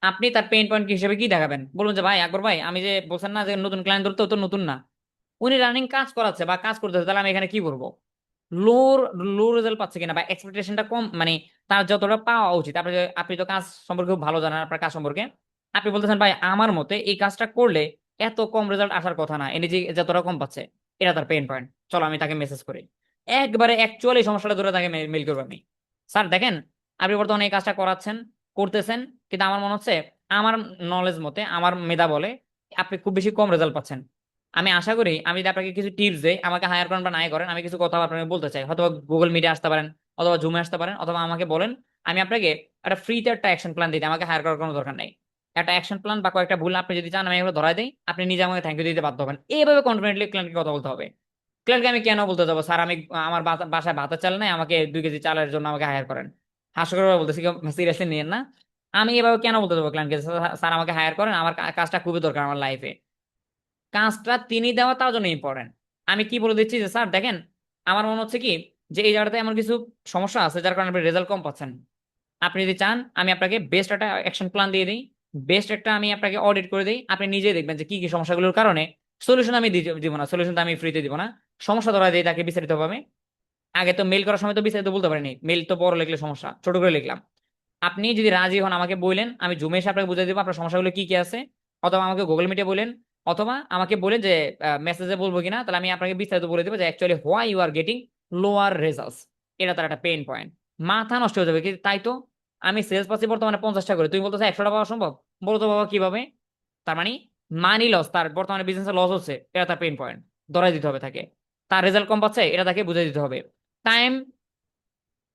আপনি তার পেইন পয়েন্ট হিসেবে কি দেখাবেন? বলুন যে ভাই আকবর ভাই, আমি যে বলছেন না যে নতুন ক্লায়েন্ট ধরতে, তো নতুন না, উনি রানিং কাজ করাচ্ছে বা কাজ করতেছে, তাহলে আমি এখানে কি করবো? লো, লো রেজাল্ট পাচ্ছে কিনা বা এক্সপেকটেশনটা কম, মানে তার যতটা পাওয়া উচিত। আপনি তো কাজ সম্পর্কে খুব ভালো জানেন, আপনার কাজ সম্পর্কে। আপনি বলতেছেন ভাই আমার মতে এই কাজটা করলে এত কম রেজাল্ট আসার কথা না, এনে যে যতটা কম পাচ্ছে, এটা তার পেইন পয়েন্ট। চলো আমি তাকে মেসেজ করি, একবারে অ্যাকচুয়ালি সমস্যাটা ধরে তাকে মেল করবো আমি। স্যার দেখেন, আপনি বর্তমানে এই কাজটা করাচ্ছেন, করতেছেন, কিন্তু আমার মনে হচ্ছে, আমার নলেজ মতে, আমার মেধা বলে আপনি খুব বেশি কম রেজাল্ট পাচ্ছেন। আমি আশা করি আমি যদি আপনাকে কিছু টিপস দেই, আমাকে হায়ার করেন বা নাই করেন, আমি কিছু কথা আপনাকে বলতে চাই, হয়তো গুগল মিটে আসতে পারেন, অথবা জুমে আসতে পারেন, অথবা আমাকে বলেন, আমি আপনাকে একটা ফ্রিতে একটা অ্যাকশন প্ল্যান দিতে, আমাকে হায়ার করার কোনো দরকার নেই। একটা অ্যাকশন প্ল্যান বা কয়েকটা ভুল আপনি যদি চান আমি এগুলো ধরাই দিই, আপনি নিজে আমাকে থ্যাংক ইউ দিতে বাধ্য হবেন। এইভাবে কনফিডেন্টলি ক্লায়েন্টকে কথা বলতে হবে। ক্লায়েন্টকে আমি কেন বলতে যাবো স্যার আমি, আমার বাসায় ভাতের চাল নাই, আমাকে 2 কেজি চালের জন্য আমাকে হায়ার করেন? হাস্যকর বলতেছি, সিরিয়াসলি নিয়েন না। আমি এভাবে কেন বলতে যাবো ক্লায়েন্টকে, স্যার আমাকে হায়ার করেন, আমার কাজটা খুবই দরকার আমার লাইফে? কাজটা তিনি দেওয়া তার জন্য ইম্পর্টেন্ট। আমি কি বলে দিচ্ছি যে স্যার দেখেন, আমার মনে হচ্ছে কি যে এই জায়গাটাতে এমন কিছু সমস্যা আছে যার কারণে আপনি রেজাল্ট কম পাচ্ছেন। আপনি যদি চান আমি আপনাকে বেস্ট একটা অ্যাকশন প্ল্যান দিয়ে দিই, বেস্ট একটা আমি আপনাকে অডিট করে দিই, আপনি নিজেই দেখবেন যে কি কি সমস্যাগুলোর কারণে। সলিউশন আমি দিব না, সলিউশন আমি ফ্রিতে দিব না, সমস্যা ধরা দিই তাকে বিস্তারিতভাবে। আগে তো মেল করার সময় তো বিস্তারিত বলতে পারিনি, মেল তো বড় লিখলে সমস্যা, ছোট করে লিখলাম। আপনি যদি রাজি হন আমাকে বললেন, আমি জুমে এসে আপনাকে বুঝিয়ে দেবো আপনার সমস্যাগুলো কি কি আছে, অথবা আমাকে গুগল মিটে বলেন, অথবা আমাকে বলেন যে মেসেজে বলবো কিনা, তাহলে আমি আপনাকে বিস্তারিত বলে দেবো যে actually why you are getting lower results. এটা তার একটা পেইন পয়েন্ট। মাথা নষ্ট হয়ে যাবে কি, তাই তো? আমি সেলস পাচ্ছি বর্তমানে 50টা করে, তুমি বলতেছো 100টা পাওয়া সম্ভব? বলো তো বাবা কিভাবে? তার মানে মানি লস, তার বর্তমানে বিজনেসে লস হচ্ছে, এটা তার পেইন পয়েন্ট, ধরাই দিতে হবে তাকে। তার রেজাল্ট কম পাচ্ছে, এটা তাকে বুঝিয়ে দিতে হবে। টাইম,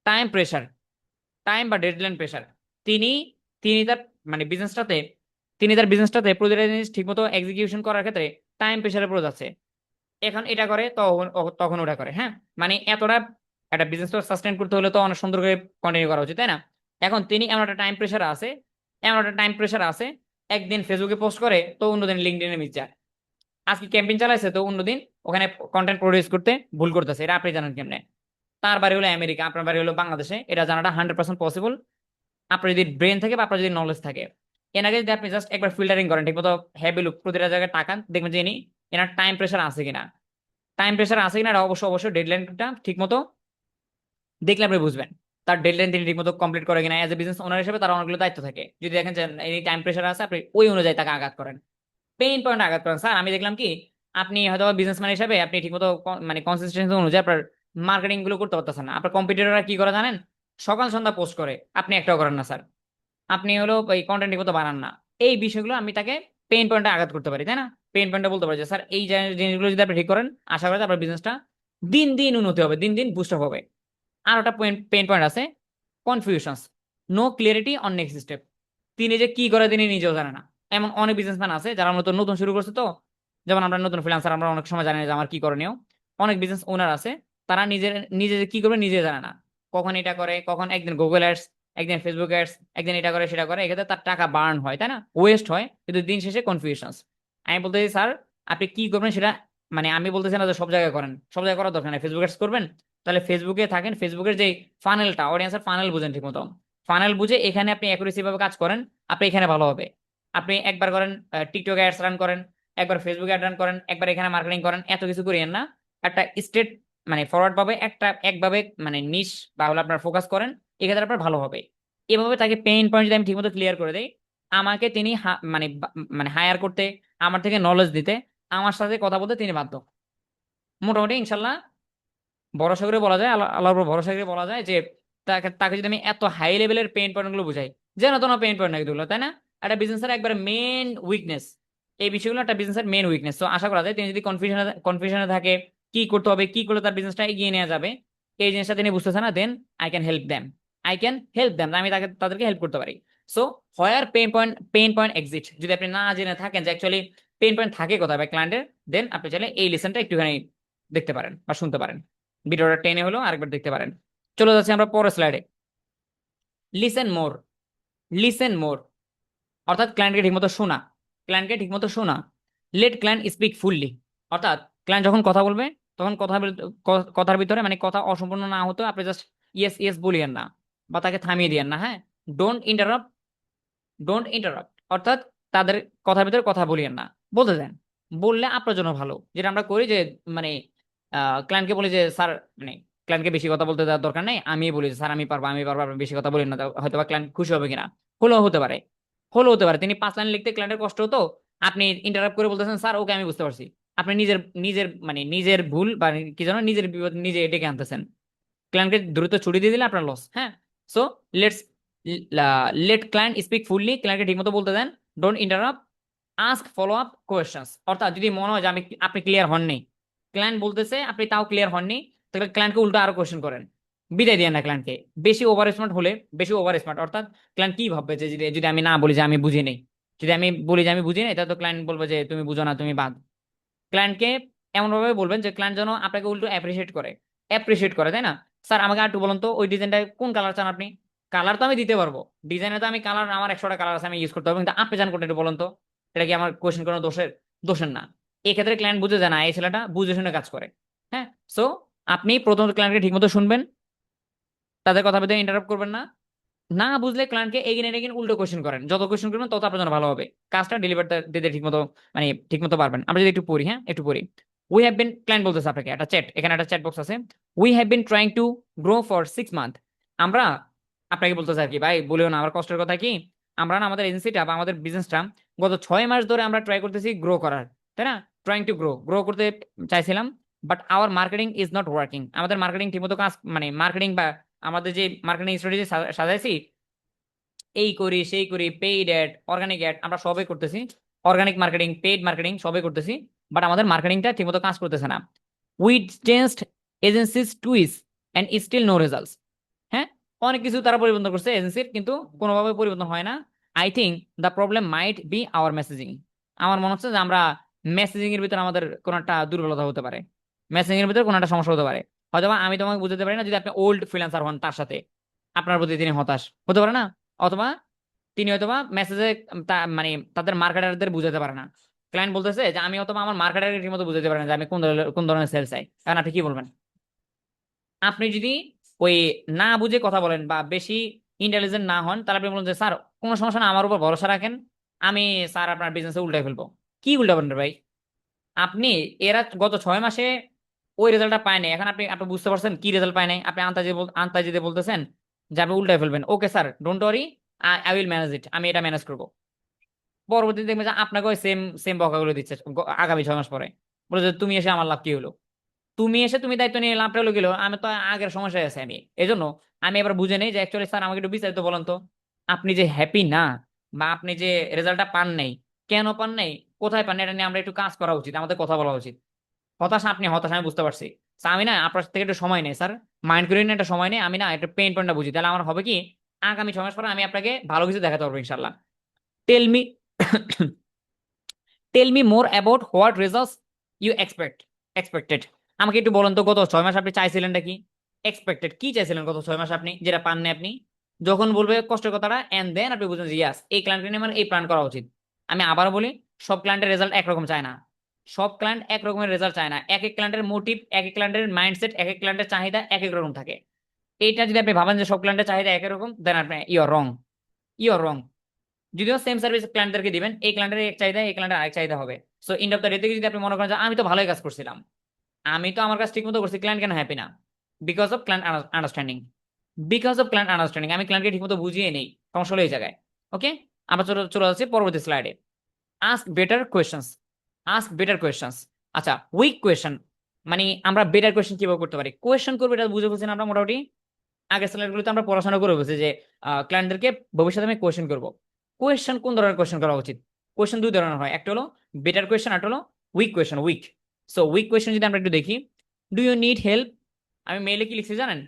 টাইম প্রেশার, টাইম বা ডেডলাইন প্রেশার। তিনি তিনি তার মানে বিজনেসটাতে, তিনি তার বিজনেসটাতে প্রতিটা জিনিস ঠিকমতো এক্সিকিউশন করার ক্ষেত্রে টাইম প্রেশারে পড়ে যাচ্ছে, এখন এটা করে তখন তখন ওটা করে। হ্যাঁ, মানে এতটা একটা বিজনেস তো সাস্টেন করতে হলে তো অনেক সুন্দর করে কন্টিনিউ করা উচিত, তাই না? এখন তিনি এমন একটা টাইম প্রেশার আছে, এমন একটা টাইম প্রেশার আছে, একদিন ফেসবুকে পোস্ট করে তো অন্যদিন লিঙ্কডইনে মিস যায়। আজকে ক্যাম্পেইন চালাইছে তো অন্যদিন ওখানে কন্টেন্ট প্রডিউস করতে ভুল করতেছে। এটা আপনি জানেন কেমনে? তার বাড়ি হলো আমেরিকা, আপনার বাড়ি হলো বাংলাদেশে, এটা জানাটা 100% পসিবল আপনার যদি ব্রেন থাকে বা আপনার যদি নলেজ থাকে। এনাকে যদি আপনি জাস্ট একবার ফিল্টারিং করেন ঠিক মতো, হ্যাভি লুক প্রতিটা জায়গায় তাকান, দেখবেন যে এনার টাইম প্রেশার আছে কিনা। টাইম প্রেশার আছে কিনা এটা অবশ্যই ডেডলাইনটা ঠিক মতো দেখলে আপনি বুঝবেন। তার ডেডলাইন তিনি ঠিক মতো কমপ্লিট করে কিনা। এজ এ বিজনেস ওনার হিসেবে তার অনেকগুলো দায়িত্ব থাকে, যদি দেখেন যে এই টাইম প্রেশার আছে আপনি ওই অনুযায়ী তাকে আঘাত করেন, পেইন পয়েন্ট আঘাত করেন। স্যার আমি দেখলাম কি আপনি হয়তো বিজনেসম্যান হিসেবে আপনি ঠিকমতো মানে কনসিস্টেন্সি অনুযায়ী আপনার মার্কেটিং গুলো করতে পারতেছেন না। আপনার কম্পিটিটররা কি করে জানেন? সকাল সন্ধ্যা পোস্ট করে, আপনি একটাও করেন না স্যার। আপনি হলো এই কন্টেন্ট ঠিকমতো বানান না। এই বিষয়গুলো আমি তাকে পেইন পয়েন্টে আঘাত করতে পারি, তাই না? পেইন পয়েন্টে বলতে পারি যে স্যার এই জিনিসগুলো যদি আপনি ঠিক করেন, আশা করি আপনার বিজনেসটা দিন দিন উন্নতি হবে, দিন দিন বুস্ট আপ হবে। আর একটা পেইন পয়েন্ট আছে, confusions, no clarity on next step. তিনি যে কি করে তিনি নিজেও জানে না। এমন অনেক বিজনেসম্যান আছে যারা মূলত নতুন শুরু করছে তো, যেমন আমরা নতুন ফ্রিল্যান্সার, আমরা অনেক সময় জানি না যে আমার কি করণীয়। অনেক বিজনেস ওনার আছে, তারা নিজে যে কি করবে নিজে জানে না। কখন এটা করে, কখন একদিন গুগল অ্যাডস, একদিন ফেসবুক অ্যাডস, একদিন এটা করে সেটা করে, এক্ষেত্রে তার টাকা বার্ন হয়, তাই না? ওয়েস্ট হয়, কিন্তু দিন শেষে কনফিউশনস। আমি বলতেছি স্যার আপনি কি করবেন সেটা, মানে আমি বলতেছি না যে সব জায়গায় করেন, সব জায়গায় করার দরকার নেই। ফেসবুক অ্যাডস করবেন, তাহলে ফেসবুকে থাকেন, ফেসবুকের যে ফানেলটা, অডিয়েন্সের ফানেল বুঝেন ঠিক মতো। ফানেল বুঝে এখানে আপনি অ্যাকুরেসি ভাবে কাজ করেন, আপনি এখানে ভালো হবে। আপনি একবার করেন টিকটক অ্যাডস রান করেন, একবার ফেসবুক অ্যাড রান করেন, একবার এখানে মার্কেটিং করেন, এত কিছু করিয়েন না। একটা স্টেট মানে ফরওয়ার্ড ভাবে একটা একভাবে মানে নিশ বা হলো আপনার ফোকাস করেন, এক্ষেত্রে আপনার ভালো হবে। এভাবে তাকে পেইন পয়েন্ট যদি আমি ঠিকমতো ক্লিয়ার করে দেই, আমাকে তিনি মানে হায়ার করতে, আমার থেকে নলেজ দিতে, আমার সাথে কথা বলতে তিনি বাধ্য। মোটামুটি ইনশাল্লাহ ভরসা করে বলা যায়, আল্লাহর উপর ভরসা করে বলা যায় যে তাকে তাকে যদি আমি এত হাই লেভেলের পেইন পয়েন্ট গুলো বুঝাই, যেন তেন পেইন পয়েন্ট নাকি এগুলো, তাই না? একটা বিজনেসের একবার মেন উইকনেস, এই বিষয়গুলো একটা বিজনেসের মেন উইকনেস। তো আশা করা যায় তিনি যদি কনফিউশনে থাকে কি করতে হবে, কি করলে তার বিজনেসটা এগিয়ে নেওয়া যাবে, এই জিনিসটা তিনি বুঝতেছে না, then I can help them, আমি তাদেরকে হেল্প করতে পারি। So where pain point exist, যদি আপনি না জেনে থাকেন যে অ্যাকচুয়ালি পেইন পয়েন্ট থাকে কোথায় বা ক্লায়েন্টের, দেন আপনি চাইলে এই লেসনটা একটুখানি দেখতে পারেন বা শুনতে পারেন, ভিডিওটা টেনে হলো আরেকবার দেখতে পারেন। চলে যাচ্ছি আমরা পরের স্লাইডে। লিসেন মোর, লিসেন মোর অর্থাৎ ক্লায়েন্টকে ঠিকমতো শোনা, ক্লায়েন্টকে ঠিকমতো শোনা। লেট ক্লায়েন্ট স্পিক ফুললি, অর্থাৎ ক্লায়েন্ট যখন কথা বলবে তখন কথার ভিতরে মানে কথা অসম্পূর্ণ না হতো আপনি জাস্ট ইয়েস ইয়েস বলিয়েন না বা তাকে থামিয়ে দিয়েন না। হ্যাঁ, ডোন্ট ইন্টারাপ্ট, ডোন্ট ইন্টারাপ্ট অর্থাৎ তাদের কথার ভিতরে কথা বলিয়েন না, বলতে দেন। বললে আপনার জন্য ভালো, যেটা আমরা করি যে মানে ক্লায়েন্টকে বলি যে স্যার, মানে ক্লায়েন্টকে বেশি কথা বলতে দেওয়ার দরকার নেই, আমি বলি যে, স্যার আমি পারবো আপনি বেশি কথা বলেন না। হয়তো বা ক্লায়েন্ট খুশি হবে কিনা, হলেও হতে পারে, হলেও হতে পারে তিনি 5 লাইন লিখতে ক্লায়েন্টের কষ্ট হতো, আপনি ইন্টারাপ্ট করে বলতেছেন স্যার ওকে আমি বুঝতে পারছি, আপনি নিজের নিজের মানে নিজের ভুল বা কি যেন নিজের বিপদ নিজে ডেকে আনতেছেন, ক্লায়েন্টকে দ্রুত ছুটি দিয়ে দিলে আপনার লস। হ্যাঁ, so let's let client speak fully, ক্লায়েন্টকে ঠিকমতো বলতে দেন, don't interrupt, ask follow up questions. অর্থাৎ যদি মনে হয় যে আপনি ক্লিয়ার হননি, ক্লায়েন্ট বলতেছে আপনি তাও ক্লিয়ার হননি, তাহলে ক্লায়েন্টকে উল্টো আরো কোয়েশ্চেন করেন, বিদায় দিয়ে না ক্লায়েন্টকে। বেশি ওভার স্মার্ট হলে, বেশি ওভার স্মার্ট অর্থাৎ ক্লায়েন্ট কি ভাববে যে যদি যদি আমি না বলি যে আমি বুঝি নেই, যদি আমি বলি যে আমি বুঝি নাই, তাহলে তো ক্লায়েন্ট বলবে যে তুমি বুঝো না, তুমি বাদ। ক্লায়েন্টকে এমন ভাবে বলবেন যে ক্লায়েন্ট যেন আপনাকে উল্টো অ্যাপ্রিসিয়েট করে, তাই না? স্যার আমাকে আর একটু বলুন তো ওই ডিজাইনটা কোন কালার চান আপনি? কালার তো আমি দিতে পারবো, ডিজাইনে তো আমি কালার আমার 100টা কালার আছে আমি ইউজ করতে পারবো, কিন্তু আপনি চান কোনটা একটু বলুন তো। এটা কি আমার কোয়েশ্চেন কোনো দোষের না। এই ক্ষেত্রে ক্লায়েন্ট বুঝে যায় না এই ছেলেটা বুঝে শুনে কাজ করে। হ্যাঁ, সো আপনি প্রথমত ক্লায়েন্টকে ঠিকমতো শুনবেন, তাদের কথা ভিতরে ইন্টারাপ্ট করবেন না। না বুঝলে ক্লায়েন্টকে এগিন এন্ড এগিন উল্টো কোশ্চেন করেন, যত কোশ্চেন করবেন তত আপনার জন্য ভালো হবে, কাজটা ডেলিভার দিতে ঠিকমতো মানে ঠিকমতো পারবেন। আমরা যদি একটু পড়ি, হ্যাঁ একটু পড়ি। উই হ্যাভ বিন, ক্লায়েন্ট বলতেছে আপনাকে একটা চ্যাট, এখানে একটা চ্যাট বক্স আছে। We have been trying to grow for 6 month, আমরা আপনাকে বলতেছে আর কি, ভাই বলিও না আমার কষ্টের কথা কি, আমরা না আমাদের এজেন্সিটা বা আমাদের বিজনেসটা গত 6 মাস ধরে আমরা ট্রাই করতেছি গ্রো করার, তাই না? ট্রাইং টু গ্রো করতে চাইছিলাম, but hour marketing is not working, আমাদের মার্কেটিং ঠিকমতো কাজ মানে মার্কেটিং বা আমাদের যে মার্কেটিং স্ট্র্যাটেজি সাজাইছি, এই করি সেই করি, পেইড অ্যাড অর্গানিক অ্যাড আমরা সবই করতেছি, অর্গানিক মার্কেটিং পেইড মার্কেটিং সবই করতেছি, মতো আমাদের মার্কেটিংটা ঠিকমতো কাজ করতেছে না। We changed agencies twice and still no results. হ্যাঁ, অনেক কিছু তারা পরিবর্তন করছে এজেন্সির, কিন্তু কোনোভাবে পরিবর্তন হয় না। I think the problem might be hour messaging, আমার মনে হচ্ছে যে আমরা মেসেজিং এর ভিতরে আমাদের কোনো একটা দুর্বলতা হতে পারে, মেসেজিং এর ভিতরে কোনো একটা সমস্যা হতে পারে। হয়তো আমি তোমাকে বুঝতে পারি না যদি আপনি ওল্ড ফ্রিল্যান্সার হন, তার সাথে আপনার প্রতি তিনি হতাশ হতে পারে না, অথবা তিনি হয়তোবা মেসেজে মানে তাদের মার্কেটারদের বুঝাতে পারে না। ক্লায়েন্ট বলতেছে যে আমি অথবা আমার মার্কেটারকে ঠিকমতো বুঝাতে পারি না যে আমি কোন ধরনের সেল চাই, এখন আপনি কি বলবেন? আপনি যদি ওই না বুঝে কথা বলেন বা বেশি ইন্টেলিজেন্ট না হন, তাহলে আপনি বলুন যে স্যার কোনো সমস্যা না, আমার উপর ভরসা রাখেন, আমি স্যার আপনার বিজনেসে উল্টাই ফেলবো। কি উল্টাবেন রে ভাই? আপনি এরা গত 6 মাসে ওই রেজাল্টটা পায় নাই, এখন আপনি আপনি বুঝতে পারছেন কি রেজাল্ট পায় নাই, আপনি আন্তাজে বলতেছেন যে আপনি উল্টাই ফেলবেন। Okay sir, don't worry, I will manage ইট, আমি এটা ম্যানেজ করবো। পরবর্তীতে দেখবেন যে আপনাকে ওই সেম সেম বকাগুলো দিচ্ছে আগামী 6 মাস পরে, বলে যে তুমি এসে আমার লাভ কি হলো, তুমি এসে তুমি দায়িত্ব নিয়ে লাভটা হলো গেলো, আমি তো আগের সমস্যায় আছি। আমি এই জন্য আমি এবার বুঝে নেই যে অ্যাকচুয়ালি স্যার আমাকে একটু বিস্তারিত বলেন তো, আপনি যে হ্যাপি না বা আপনি যে রেজাল্টটা পান নাই, কেন পান নাই, কোথায় পান নাই, এটা নিয়ে আমরা একটু কাজ করা উচিত, আমাদের কথা বলা উচিত। হতাশা, আপনি হতাশা আমি বুঝতে পারছি। So, আমি না আপনার থেকে একটু সময় নেই স্যার, মাইন্ড করে নিন একটা সময় নেই, আমি না একটা পেইন পয়েন্টটা বুঝি, তাহলে আমার হবে কি আগামী 6 মাস পরে আমি আপনাকে ভালো কিছু দেখাতে পারবো ইনশাল্লাহ। Tell me tell me more about what results you expected. আমাকে একটু বলুন তো গত 6 মাস আপনি চাইছিলেনটা কি? এক্সপেক্টেড কি চাইছিলেন গত 6 মাস আপনি যেটা পাননি আপনি? যখন বলবে কষ্টের কথাটা এন্ড দেন আপনি বুঝবেন যে ইয়াস এই ক্লায়েন্টকে নিয়ে আমার এই প্ল্যান করা উচিত। আমি আবারও বলি, সব ক্লায়েন্টের রেজাল্ট একরকম চায় না, সব ক্লায়েন্ট এক রকমের রেজাল্ট চায় না, এক এক ক্লায়েন্টের মোটিভ, এক এক ক্লায়েন্টের মাইন্ডসেট, এক এক ক্লায়েন্টের চাহিদা এক এক রকম থাকে। এইটা যদি আপনি ভাবেন যে সব ক্লায়েন্টের চাহিদা একই রকম, দেন আপনি ইউ আর রং। যদিও সেম সার্ভিস ক্লায়েন্টদেরকে দিবেন, এই ক্লায়েন্টের এক চাহিদা, এই ক্লায়েন্টের আরেক চাহিদা হবে। So end of the day যদি আপনি মনে করেন যে আমি তো ভালোই কাজ করছিলাম, আমি তো আমার কাজ ঠিক মতো করছি, ক্লায়েন্ট কেন হ্যাপি না? বিকজ অফ ক্লায়েন্ট আন্ডারস্ট্যান্ডিং, আমি ক্লায়েন্টকে ঠিক মতো বুঝিয়ে নেই, সমস্যা হলো এই জায়গায়। ওকে, আমরা চলে চলে যাচ্ছি পরবর্তী স্লাইডে। Ask better questions, ask better questions. আচ্ছা, উইক কোয়েশ্চেন, মানে আমরা বেটার কোয়েশ্চেন কিভাবে করতে পারি, কোয়েশ্চেন করবো এটা বুঝে বলছেন আমরা মোটামুটি। আগের স্লাইডগুলোতে আমরা পড়াশোনা করে বলছি যে ক্লায়েন্টদেরকে ভবিষ্যতে আমি কোয়েশ্চেন করবো। কোয়েশ্চেন কোন ধরনের কোয়েশ্চেন করা উচিত? কোয়েশ্চেন দুই ধরনের হয়, একটা হলো বেটার কোয়েশ্চেন, একটা হলো weak question. So weak question যদি আমরা একটু দেখি, ডু ইউ নিড হেল্প। আমি মেইলে কি লিখছি জানেন?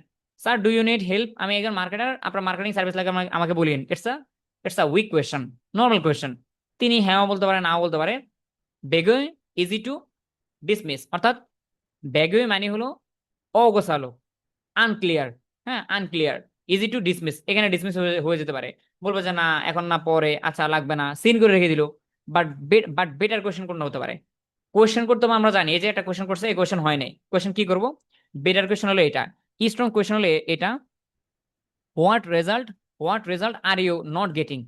Sir do you need help, আমি একজন মার্কেটার, আপনার মার্কেটিং সার্ভিস লাগে আমাকে বলিয়েন। It's a weak question, normal question. তিনি হ্যাঁ বলতে পারে, নাও বলতে পারে। বেগোয়, ইজি টু ডিসমিস, অর্থাৎ বেগোয় মানে হলো অগোছালো, আনক্লিয়ার। হ্যাঁ, আনক্লিয়ার। ইজি টু ডিসমিস, এখানে ডিসমিস হয়ে যেতে পারে, বলবো যে না এখন না পরে, আচ্ছা লাগবে না, সিন করে রেখে দিল। বাট বেটার কোয়েশ্চেন কোনটা হতে পারে? কোয়েশ্চেন করতে হবে আমরা জানি, এই যে একটা কোয়েশ্চেন করছে, এই কোয়েশ্চেন হয় নাই, কোয়েশ্চেন কি করব? বেটার কোয়েশ্চেন হলো এটা, স্ট্রং কোয়েশ্চেন হলে এটা, what result what result are you not getting.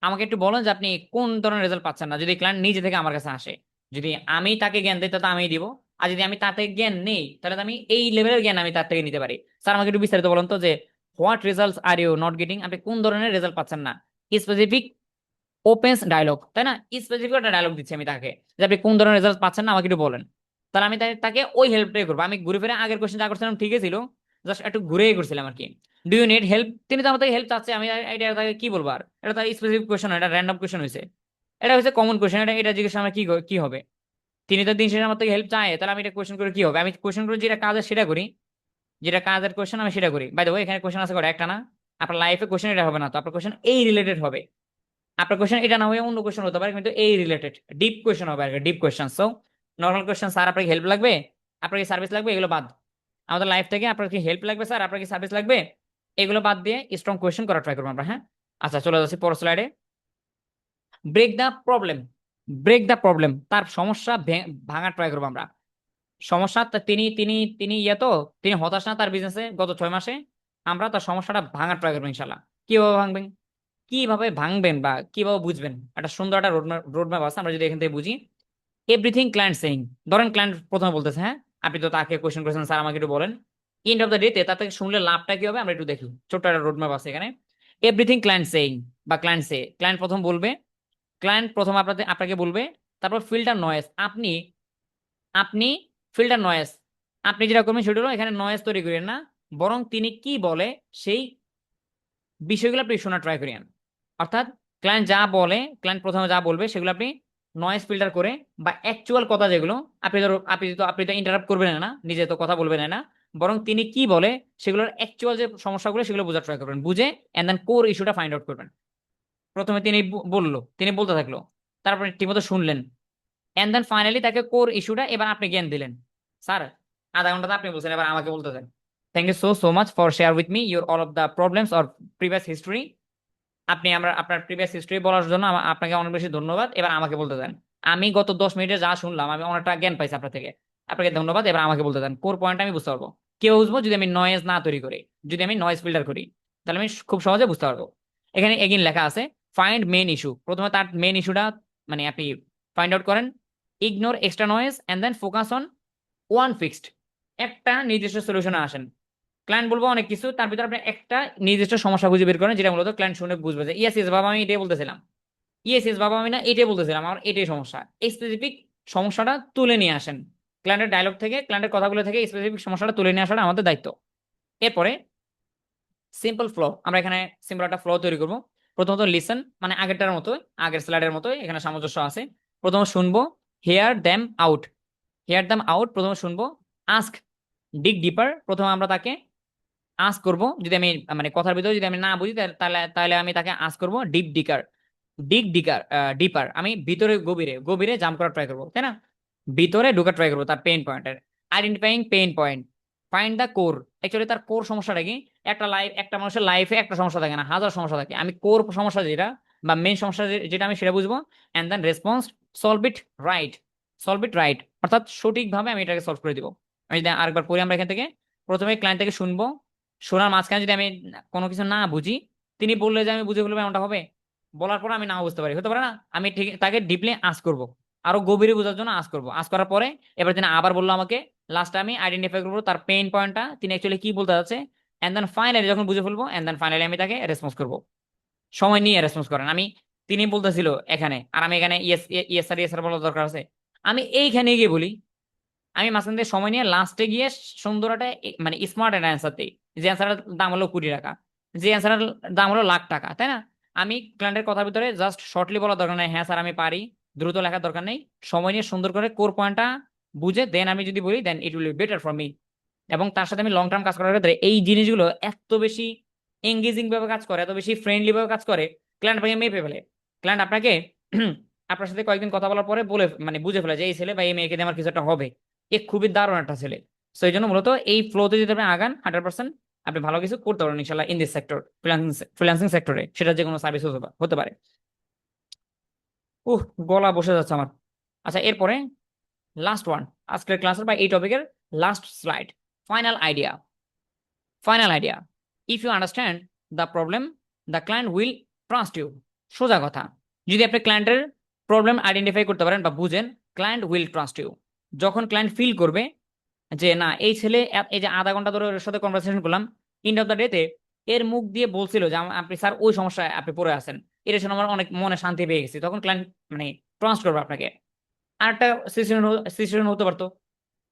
আমাকে একটু বলেন যে আপনি কোন ধরনের রেজাল্ট পাচ্ছেন না, যদি ক্লায়েন্ট নিজে থেকে আমার কাছে আসে। যদি আমি তাকে জ্ঞান দিই তাহলে আমিই দিব, আর যদি আমি তার থেকে জ্ঞান নেই তাহলে তো আমি এই লেভেলের জ্ঞান আমি তার থেকে নিতে পারি। স্যার আমাকে একটু বিস্তারিত বলেন তো যে what results are you not getting, আপনি কোন ধরনের রেজাল্ট পাচ্ছেন না। স্পেসিফিক ওপেন্স ডায়লগ, তাই না? স্পেসিফিক একটা ডায়লগ দিচ্ছি আমি তাকে, যে আপনি কোন ধরনের রেজাল্ট পাচ্ছেন না আমাকে একটু বলেন। তাহলে আমি তাকে ওই হেল্পটাই করবো। আমি ঘুরে ফিরে আগের কোয়েশ্চেন যা করছিলাম ঠিকই ছিল, জাস্ট একটু ঘুরেই করছিলাম আর কি। ডু ইউ নিড হেল্প, তিনি তো আমার থেকে হেল্প চাচ্ছে, আমি এটা তাকে কি বলবো আর, এটা তার স্পেসিফিক কোয়েশ্চেন, এটা র্যান্ডম কোয়েশ্চেন হয়েছে, এটা হচ্ছে কমন কোয়েশ্চেন, এটা এটা জিজ্ঞেস আমার কি হবে? তিনি তো দিন শেষে আমার থেকে হেল্প চায়, তাহলে আমি এটা কোয়েশ্চেন করে কি হবে? আমি কোয়েশ্চেন করে যেটা কাজের সেটা করি, যেটা কাজের কোয়েশ্চেন আমি সেটা করি। বাই দ্য ওয়ে এখানে কোয়েশ্চেন আছে করে একটা না, আপনার লাইফে কোয়েশ্চেন এটা হবে না তো, আপনার কোয়েশ্চেন এই রিলেটেড হবে। আপনার কোয়েশ্চেন এটা না হয়ে অন্য কোয়েশ্চেন হতে পারে, কিন্তু এই রিলেটেড ডিপ কোয়েশ্চেন হবে আর কি, deep question. So normal question, sir আপনার কি হেল্প লাগবে, আপনার কি সার্ভিস লাগবে, এগুলো বাদ। আমাদের লাইফ থেকে আপনার কি হেল্প লাগবে স্যার, আপনার কি সার্ভিস লাগবে, এগুলো বাদ দিয়ে স্ট্রং কোয়েশ্চেন করা ট্রাই করবো আমরা। হ্যাঁ, আচ্ছা চলে যাচ্ছি পরের স্লাইডে। ব্রেক দ্য প্রবলেম, তার সমস্যা ভাঙার ট্রাই করবো আমরা। সমস্যা তিনি তিনি তিনি তো তিনি হতাশ না তার বিজনেসে গত 6 মাসে, আমরা তার সমস্যাটা ভাঙার ট্রাই করবো ইনশাল্লাহ। কিভাবে ভাঙবেন বা কিভাবে বুঝবেন, একটা সুন্দর একটা রোডম্যাপ আছে, আমরা যদি এখান থেকে বুঝি। এভরিথিং ক্লায়েন্ট সেইং, ধরেন ক্লায়েন্ট প্রথমে বলতেছে, হ্যাঁ আপনি তো তাকে কোয়েশ্চেন করেছেন স্যার আমাকে একটু বলেন। এন্ড অফ দ্য ডে তে তার থেকে শুনলে লাভটা কি হবে আমরা একটু দেখি, ছোট্ট একটা রোডম্যাপ আছে এখানে। এভরিথিং ক্লায়েন্ট সেইং বা ক্লায়েন্ট প্রথম বলবে, ক্লায়েন্ট প্রথম আপনাকে বলবে, তারপর ফিল্টার নয়েজ, আপনি আপনি ফিল্টার নয়েজ, আপনি যেটা করবেন সেটা হলো এখানে নয়েজ তৈরি করেন না, বরং তিনি কি বলে সেই বিষয়গুলো আপনি শোনা ট্রাই করেন। অর্থাৎ ক্লায়েন্ট প্রথমে যা বলবে সেগুলো আপনি নয়েজ ফিল্টার করে, বা অ্যাকচুয়াল কথা যেগুলো, আপনি তো ইন্টারাপ্ট করবেন না, নিজে তো কথা বলবেন না, বরং তিনি কি বলে সেগুলোর অ্যাকচুয়াল যে সমস্যাগুলো সেগুলো বোঝার ট্রাই করবেন, বুঝে এন্ড দেন কোর ইস্যুটা ফাইন্ড আউট করবেন। প্রথমে তিনি বললো, তিনি বলতে থাকলো, তারপরে ঠিকমতো শুনলেন, এন্ড দেন ফাইনালি তাকে কোর ইস্যুটা এবার আপনি জ্ঞান দিলেন। স্যার আধা ঘন্টা তো আপনি বলছেন, এবার আমাকে বলতে দেন। Thank you so much for share with me your all of the problems or previous history. আপনি আমরা আপনার প্রিভিয়াস হিস্ট্রি বলার জন্য আপনাকে অনেক বেশি ধন্যবাদ। এবার আমাকে বলতে দেন। আমি গত 10 মিনিটে যা শুনলাম আমি অনেকটা জ্ঞান পাইছি আপনার থেকে। আপনাকে ধন্যবাদ। এবার আমাকে বলতে দেন, কোর পয়েন্ট আমি বুঝতে পারবো। কেউ বুঝবো যদি আমি নয়েজ না তৈরি করি, যদি আমি নয়েজ ফিল্টার করি, তাহলে আমি খুব সহজে বুঝতে পারবো। এখানে এগেইন লেখা আছে ফাইন্ড মেইন ইস্যু। প্রথমে তার মেইন ইস্যুটা মানে আপনি ফাইন্ড আউট করেন। Ignore extra noise and then focus on one fixed. একটা নির্দিষ্ট সলিউশনে আসেন। ক্লায়েন্ট বলবো অনেক কিছু, তার ভিতরে আপনি একটা নির্দিষ্ট সমস্যা খুঁজে বের করেন, যেটা মূলত ক্লায়েন্ট শুনে বুঝবে যে ইয়েস ইয়েস বাবা আমি এটাই বলতেছিলাম, ইয়েস ইয়েস বাবা আমি না এটাই বলতেছিলাম, আমার এটাই সমস্যা। এই স্পেসিফিক সমস্যাটা তুলে নিয়ে আসেন। ক্লায়েন্টের ডায়লগ থেকে, ক্লায়েন্টের কথাগুলো থেকে স্পেসিফিক সমস্যাটা তুলে নিয়ে আসাটা আমাদের দায়িত্ব। এরপরে সিম্পল ফ্লো, আমরা এখানে সিম্পল একটা ফ্লো তৈরি করবো। প্রথমত লিসেন, মানে আগেরটার মতোই, আগের স্লাইডের মতোই এখানে সামঞ্জস্য আছে। প্রথম শুনবো, hear them out. Hear them out প্রথমে শুনবো। আস্ক, ডিগ ডিপার, প্রথমে আমরা তাকে আস্ক করব। যদি আমি মানে কথার ভিতরে যদি আমি না বুঝি তাহলে তাহলে আমি তাকে আস্ক করব ডিপ ডিকার, ডিগ ডিকার, ডিপার। আমি ভিতরে গভীরে গভীরে জাম্প করার ট্রাই করবো, তাই না? ভিতরে ঢোকার ট্রাই করবো তার পেইন পয়েন্টের। Identifying pain point, find the core. Actually তার কোর সমস্যাটা কি? একটা মানুষের লাইফে একটা সমস্যা থাকে না, হাজার সমস্যা থাকে। আমি কোর সমস্যা যেটা বা মেইন সমস্যা যেটা আমি সেটা বুঝবো। And then response, solve it right. Solve it right অর্থাৎ সঠিকভাবে আমি এটাকে সলভ করে দিব। আমি যদি আরেকবার পড়ি আমরা এখান থেকে, প্রথমে ক্লায়েন্ট থেকে শুনবো। শোনার মাঝখানে যদি আমি কোনো কিছু না বুঝি, তিনি বললে যে আমি বুঝে ফেলবো এমনটা হবে? বলার পর আমি নাও বুঝতে পারি, হতে পারে না? আমি ঠিক তাকে ডিপলি আস্ক করব, আরো গভীরে বোঝার জন্য আস্ক করব। আস্ক করার পরে এবার তিনি আবার বললো আমাকে, লাস্টে আমি আইডেন্টিফাই করবো তার পেইন পয়েন্টটা, তিনি অ্যাকচুয়ালি কি বলতে যাচ্ছে। এন্ড দেন ফাইনালি যখন বুঝে ফেলবো, এন্ড দেন ফাইনালি আমি তাকে রেসপন্স করবো। সময় নিয়ে রেসপন্স করেন। আমি তিনি বলতেছিল এখানে, আর আমি এখানে yes yes sir yes sir বলার দরকার আছে? আমি এইখানে গিয়ে বলি। আমি মাঝখান থেকে সময় নিয়ে লাস্টে গিয়ে সুন্দর একটা মানে স্মার্ট একটা অ্যান্সার দিই। যে অ্যান্সারের দাম হলো 20 টাকা, যে অ্যান্সারের দাম হলো লাখ টাকা, তাই না? আমি ক্লায়েন্টের কথার ভিতরে জাস্ট শর্টলি বলার দরকার নেই, হ্যাঁ স্যার আমি পারি, দ্রুত লেখার দরকার নেই। সময় নিয়ে সুন্দর করে কোর পয়েন্টটা বুঝে দেন আমি যদি বলি, then it will be better for me. এবং তার সাথে আমি লং টার্ম কাজ করার ক্ষেত্রে এই জিনিসগুলো এত বেশি এঙ্গেজিং ভাবে কাজ করে, এত বেশি ফ্রেন্ডলি ভাবে কাজ করে, ক্লায়েন্ট ভাই মেপে ফেলে। ক্লায়েন্ট আপনাকে আপনার সাথে কয়েকদিন কথা বলার পরে বলে মানে বুঝে ফেলে যে এই ছেলে বা এই মেয়েকে দিয়ে আমার কিছু একটা হবে। এ খুবই দারুণ একটা ছেলে। তো এই জন্য মূলত এই ফ্লোতে যদি আপনি আগান 100% আপনি ভালো কিছু করতে পারেন ইনশাল্লাহ ইন দিস সেক্টর, ফ্রিল্যান্সিং সেক্টরে, সেটা যে কোনো সার্ভিস হতে পারে। গলা বসে যাচ্ছে আমার। আচ্ছা, এরপরে লাস্ট ওয়ান, আজকের ক্লাসের বা এই টপিকের last slide, final idea. Final idea, if you understand the problem the client will trust you. সোজা কথা, যদি আপনি ক্লায়েন্টের প্রবলেম আইডেন্টিফাই করতে পারেন বা বুঝেন, ক্লায়েন্ট উইল ট্রাস্ট ইউ। যখন ক্লায়েন্ট ফিল করবে যে না এই ছেলে এই যে আধা ঘন্টা ধরে ওর সাথে কনভারসেশন করলাম, এন্ড অফ দ্য ডেতে এর মুখ দিয়ে বলছিল যে আপনি স্যার ওই সমস্যায় আপনি পড়ে আছেন, এটা শুনে আমার অনেক মনে শান্তি পেয়ে গেছি, তখন ক্লায়েন্ট মানে ট্রাস্ট করবে আপনাকে। আরেকটা সিচুয়েশন হতে পারতো,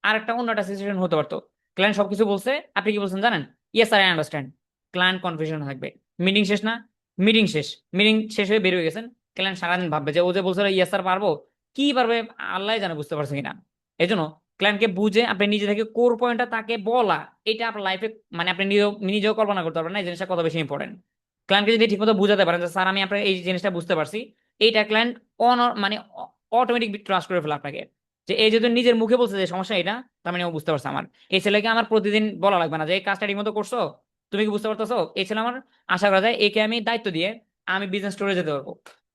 আরেকটা অন্য একটা সিচুয়েশন হতে পারতো। ক্লায়েন্ট সবকিছু বলছে, আপনি কি বলছেন জানেন? Yes sir I understand. Client confusion থাকবে। মিটিং শেষ না, মিটিং শেষ, মিটিং শেষ হয়ে বের হয়ে গেছেন। ক্লায়েন্ট সারাদিন ভাববে যে ও যে বলছিল ইয়েস স্যার পারবো, কি পারবে আল্লাহ জানে, বুঝতে পারছে কিনা। এই জন্য ক্লায়েন্টকে বুঝে আপনি নিজে থেকে কোর পয়েন্টটা তাকে বলা, এটা আপনার লাইফে মানে আপনি নিজেও কল্পনা করতে পারবেন না এই জিনিসটা কত বেশি ইম্পর্টেন্ট। ক্লায়েন্টকে যদি ঠিকমতো বুঝাতে পারেন যে স্যার আমি আপনার এই জিনিসটা বুঝতে পারছি, এইটা ক্লায়েন্ট মানে অটোমেটিক ট্রাস্ট করে ফেলে আপনাকে। যে এই যেহেতু নিজের মুখে বলছে যে সমস্যা এটা, তার মানে ও বুঝতে পারছে আমার এই ছেলেকে আমার প্রতিদিন বলা লাগবে না যে এই কাজটা ঠিক মতো করছো, তুমি কি বুঝতে পারতেছো? এই ছেলে আমার, আশা করা যায় একে আমি দায়িত্ব দিয়ে আমি বিজনেস ট্যুরে যেতে পারবো,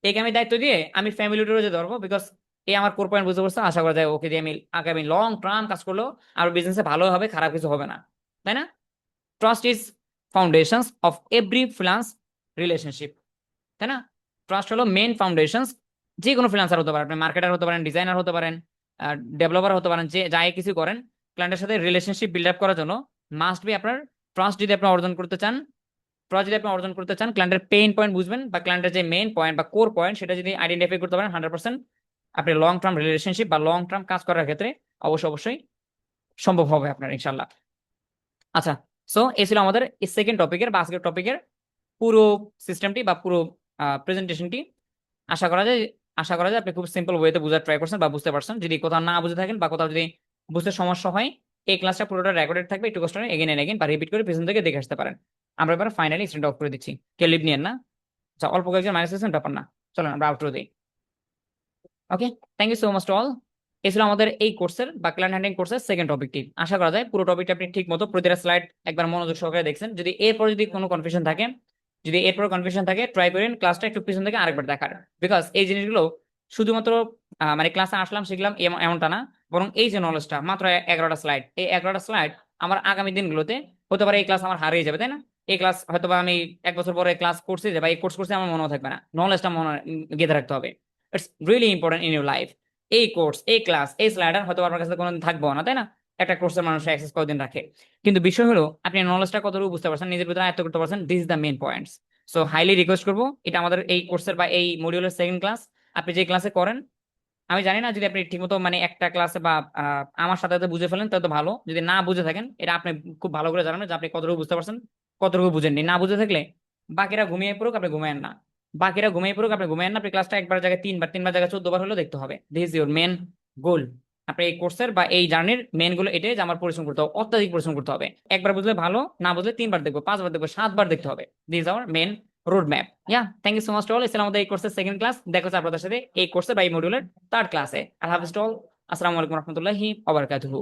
একে আমি দায়িত্ব দিয়ে আমি ফ্যামিলি ট্যুরে যেতে পারবো, বিকজ এই আমার কোর পয়েন্ট বুঝতে পারছে। আশা করা যায় ওকে দিয়ে আমি আগামী লং টার্ম কাজ করলেও আর বিজনেসে ভালো হবে, খারাপ কিছু হবে না, তাই না? Trust is foundations of every freelance relationship, তাই না? ট্রাস্ট হলো মেইন ফাউন্ডেশনস। যে কোনো ফ্রিল্যান্সার হতে পারেন, আপনি মার্কেটার হতে পারেন, ডিজাইনার হতে পারেন, ডেভেলপার হতে পারেন, যে যাই কিছু করেন, ক্লায়েন্টের সাথে রিলেশনশিপ বিল্ড আপ করার জন্য মাস্ট বি আপনার ট্রাস্ট। যদি আপনি অর্জন করতে চান, ট্রাস্ট যদি আপনি অর্জন করতে চান, ক্লায়েন্টের পেইন পয়েন্ট বুঝবেন বা ক্লায়েন্টের যে মেইন পয়েন্ট বা কোর পয়েন্ট সেটা যদি আইডেন্টিফাই করতে পারেন 100%, আপনি লং টার্ম রিলেশনশিপ বা লং টার্ম কাজ করার ক্ষেত্রে অবশ্যই সম্ভব হবে আপনার ইনশাল্লাহ। আচ্ছা, সো এই ছিল আমাদের সেকেন্ড টপিকের বা আজকের টপিকের পুরো সিস্টেমটি বা পুরো প্রেজেন্টেশনটি। আশা করা যায় আশা করা যায় আপনি খুব সিম্পল ওয়েতে বোঝার ট্রাই করছেন বা বুঝতে পারছেন। যদি কোথাও না বুঝে থাকেন বা কোথাও যদি বুঝতে সমস্যা হয়, এই ক্লাসটা পুরোটা রেকর্ডেড থাকবে, একটু কষ্ট এগেন এন্ড এগেন বা রিপিট করে পিছন থেকে দেখে আসতে পারেন। আমরা এবার ফাইনালি স্টুডেন্ট অফ করে দিচ্ছি, কেউ লিভ নিয়েন না। আচ্ছা, অল্প কয়েকজন মাইনাস ব্যাপার না, চলেন আমরা আউটরো দিই। Okay, thank you so much to all. এই ছিল আমাদের এই কোর্সের বা ক্লায়েন্ট হ্যান্ডলিং কোর্সের সেকেন্ড টপিকটি। আশা করা যায় পুরো টপিকটা আপনি ঠিক মতো প্রতিটা স্লাইড একবার মনোযোগ সহকারে দেখছেন। যদি এরপর যদি কোনো কনফিউশন থাকে, ট্রাই করেন ক্লাসটা একটু পিছন থেকে আরেকবার দেখার। বিকজ এই জিনিসগুলো শুধুমাত্র মানে ক্লাসে আসলাম শিখলাম এমনটা না, বরং এই যে নলেজটা মাত্র 11টা স্লাইড, এই 11টা স্লাইড আমার আগামী দিনগুলোতে হতে পারে এই ক্লাস আমার হারিয়ে যাবে, তাই না? এই ক্লাস হয়তো বা আমি 1 বছর পরে ক্লাস করছি যে বা এই কোর্স করছি আমার মনেও থাকবে না, নলেজটা মনে গেঁথে রাখতে হবে। It's really important in your life. এই কোর্স, এই ক্লাস, এই স্লাইডার হয়তো আপনার কাছে কোনোদিন থাকবো না, তাই না? একটা কোর্সের মানুষ অ্যাক্সেস কতদিন রাখে, কিন্তু বিষয় হলো আপনি নলেজটা কতটুকু বুঝতে পারছেন, নিজের ভিতরে আয়ত্ত করতে পারছেন। This is the main points. So highly request করবো, এটা আমাদের এই কোর্সের বা এই মডিউলের সেকেন্ড ক্লাস। আপনি যে ক্লাসে করেন, আমি জানি না যদি আপনি ঠিকমতো মানে একটা ক্লাসে বা আমার সাথে সাথে বুঝে ফেলেন তাহলে তো ভালো, যদি না বুঝে থাকেন এটা আপনি খুব ভালো করে জানাবেন যে আপনি কতটুকু বুঝতে পারছেন, কতটুকু বুঝেননি। না বুঝে থাকলে বাকিরা ঘুমিয়ে পড়ুক, আপনি ঘুমায়েন না। আপনি ক্লাসটা একবার জায়গায় তিনবার জায়গায় 14 বার হলেও দেখতে হবে। This is your main goal. আপনি এই কোর্সের বা এই জার্নির মেন গোল এটাই যে আমার পরিশ্রম করতে হবে, অত্যাধিক পরিশ্রম করতে হবে। একবার বুঝলে ভালো, না বুঝলে 3বার দেখবো, 5বার দেখবো, 7বার দেখতে হবে। This our main road map. Yeah, thank you so much to all. ইসলাম আমাদের এই কোর্সের সেকেন্ড ক্লাস। দেখা হচ্ছে আপনাদের সাথে এই কোর্সে বা এই মডিউলের থার্ড ক্লাসে। আল্লাহ হাফিজ টু অল। আসসালামু আলাইকুম রহমতুল্লাহি ওয়া বারাকাতুহু।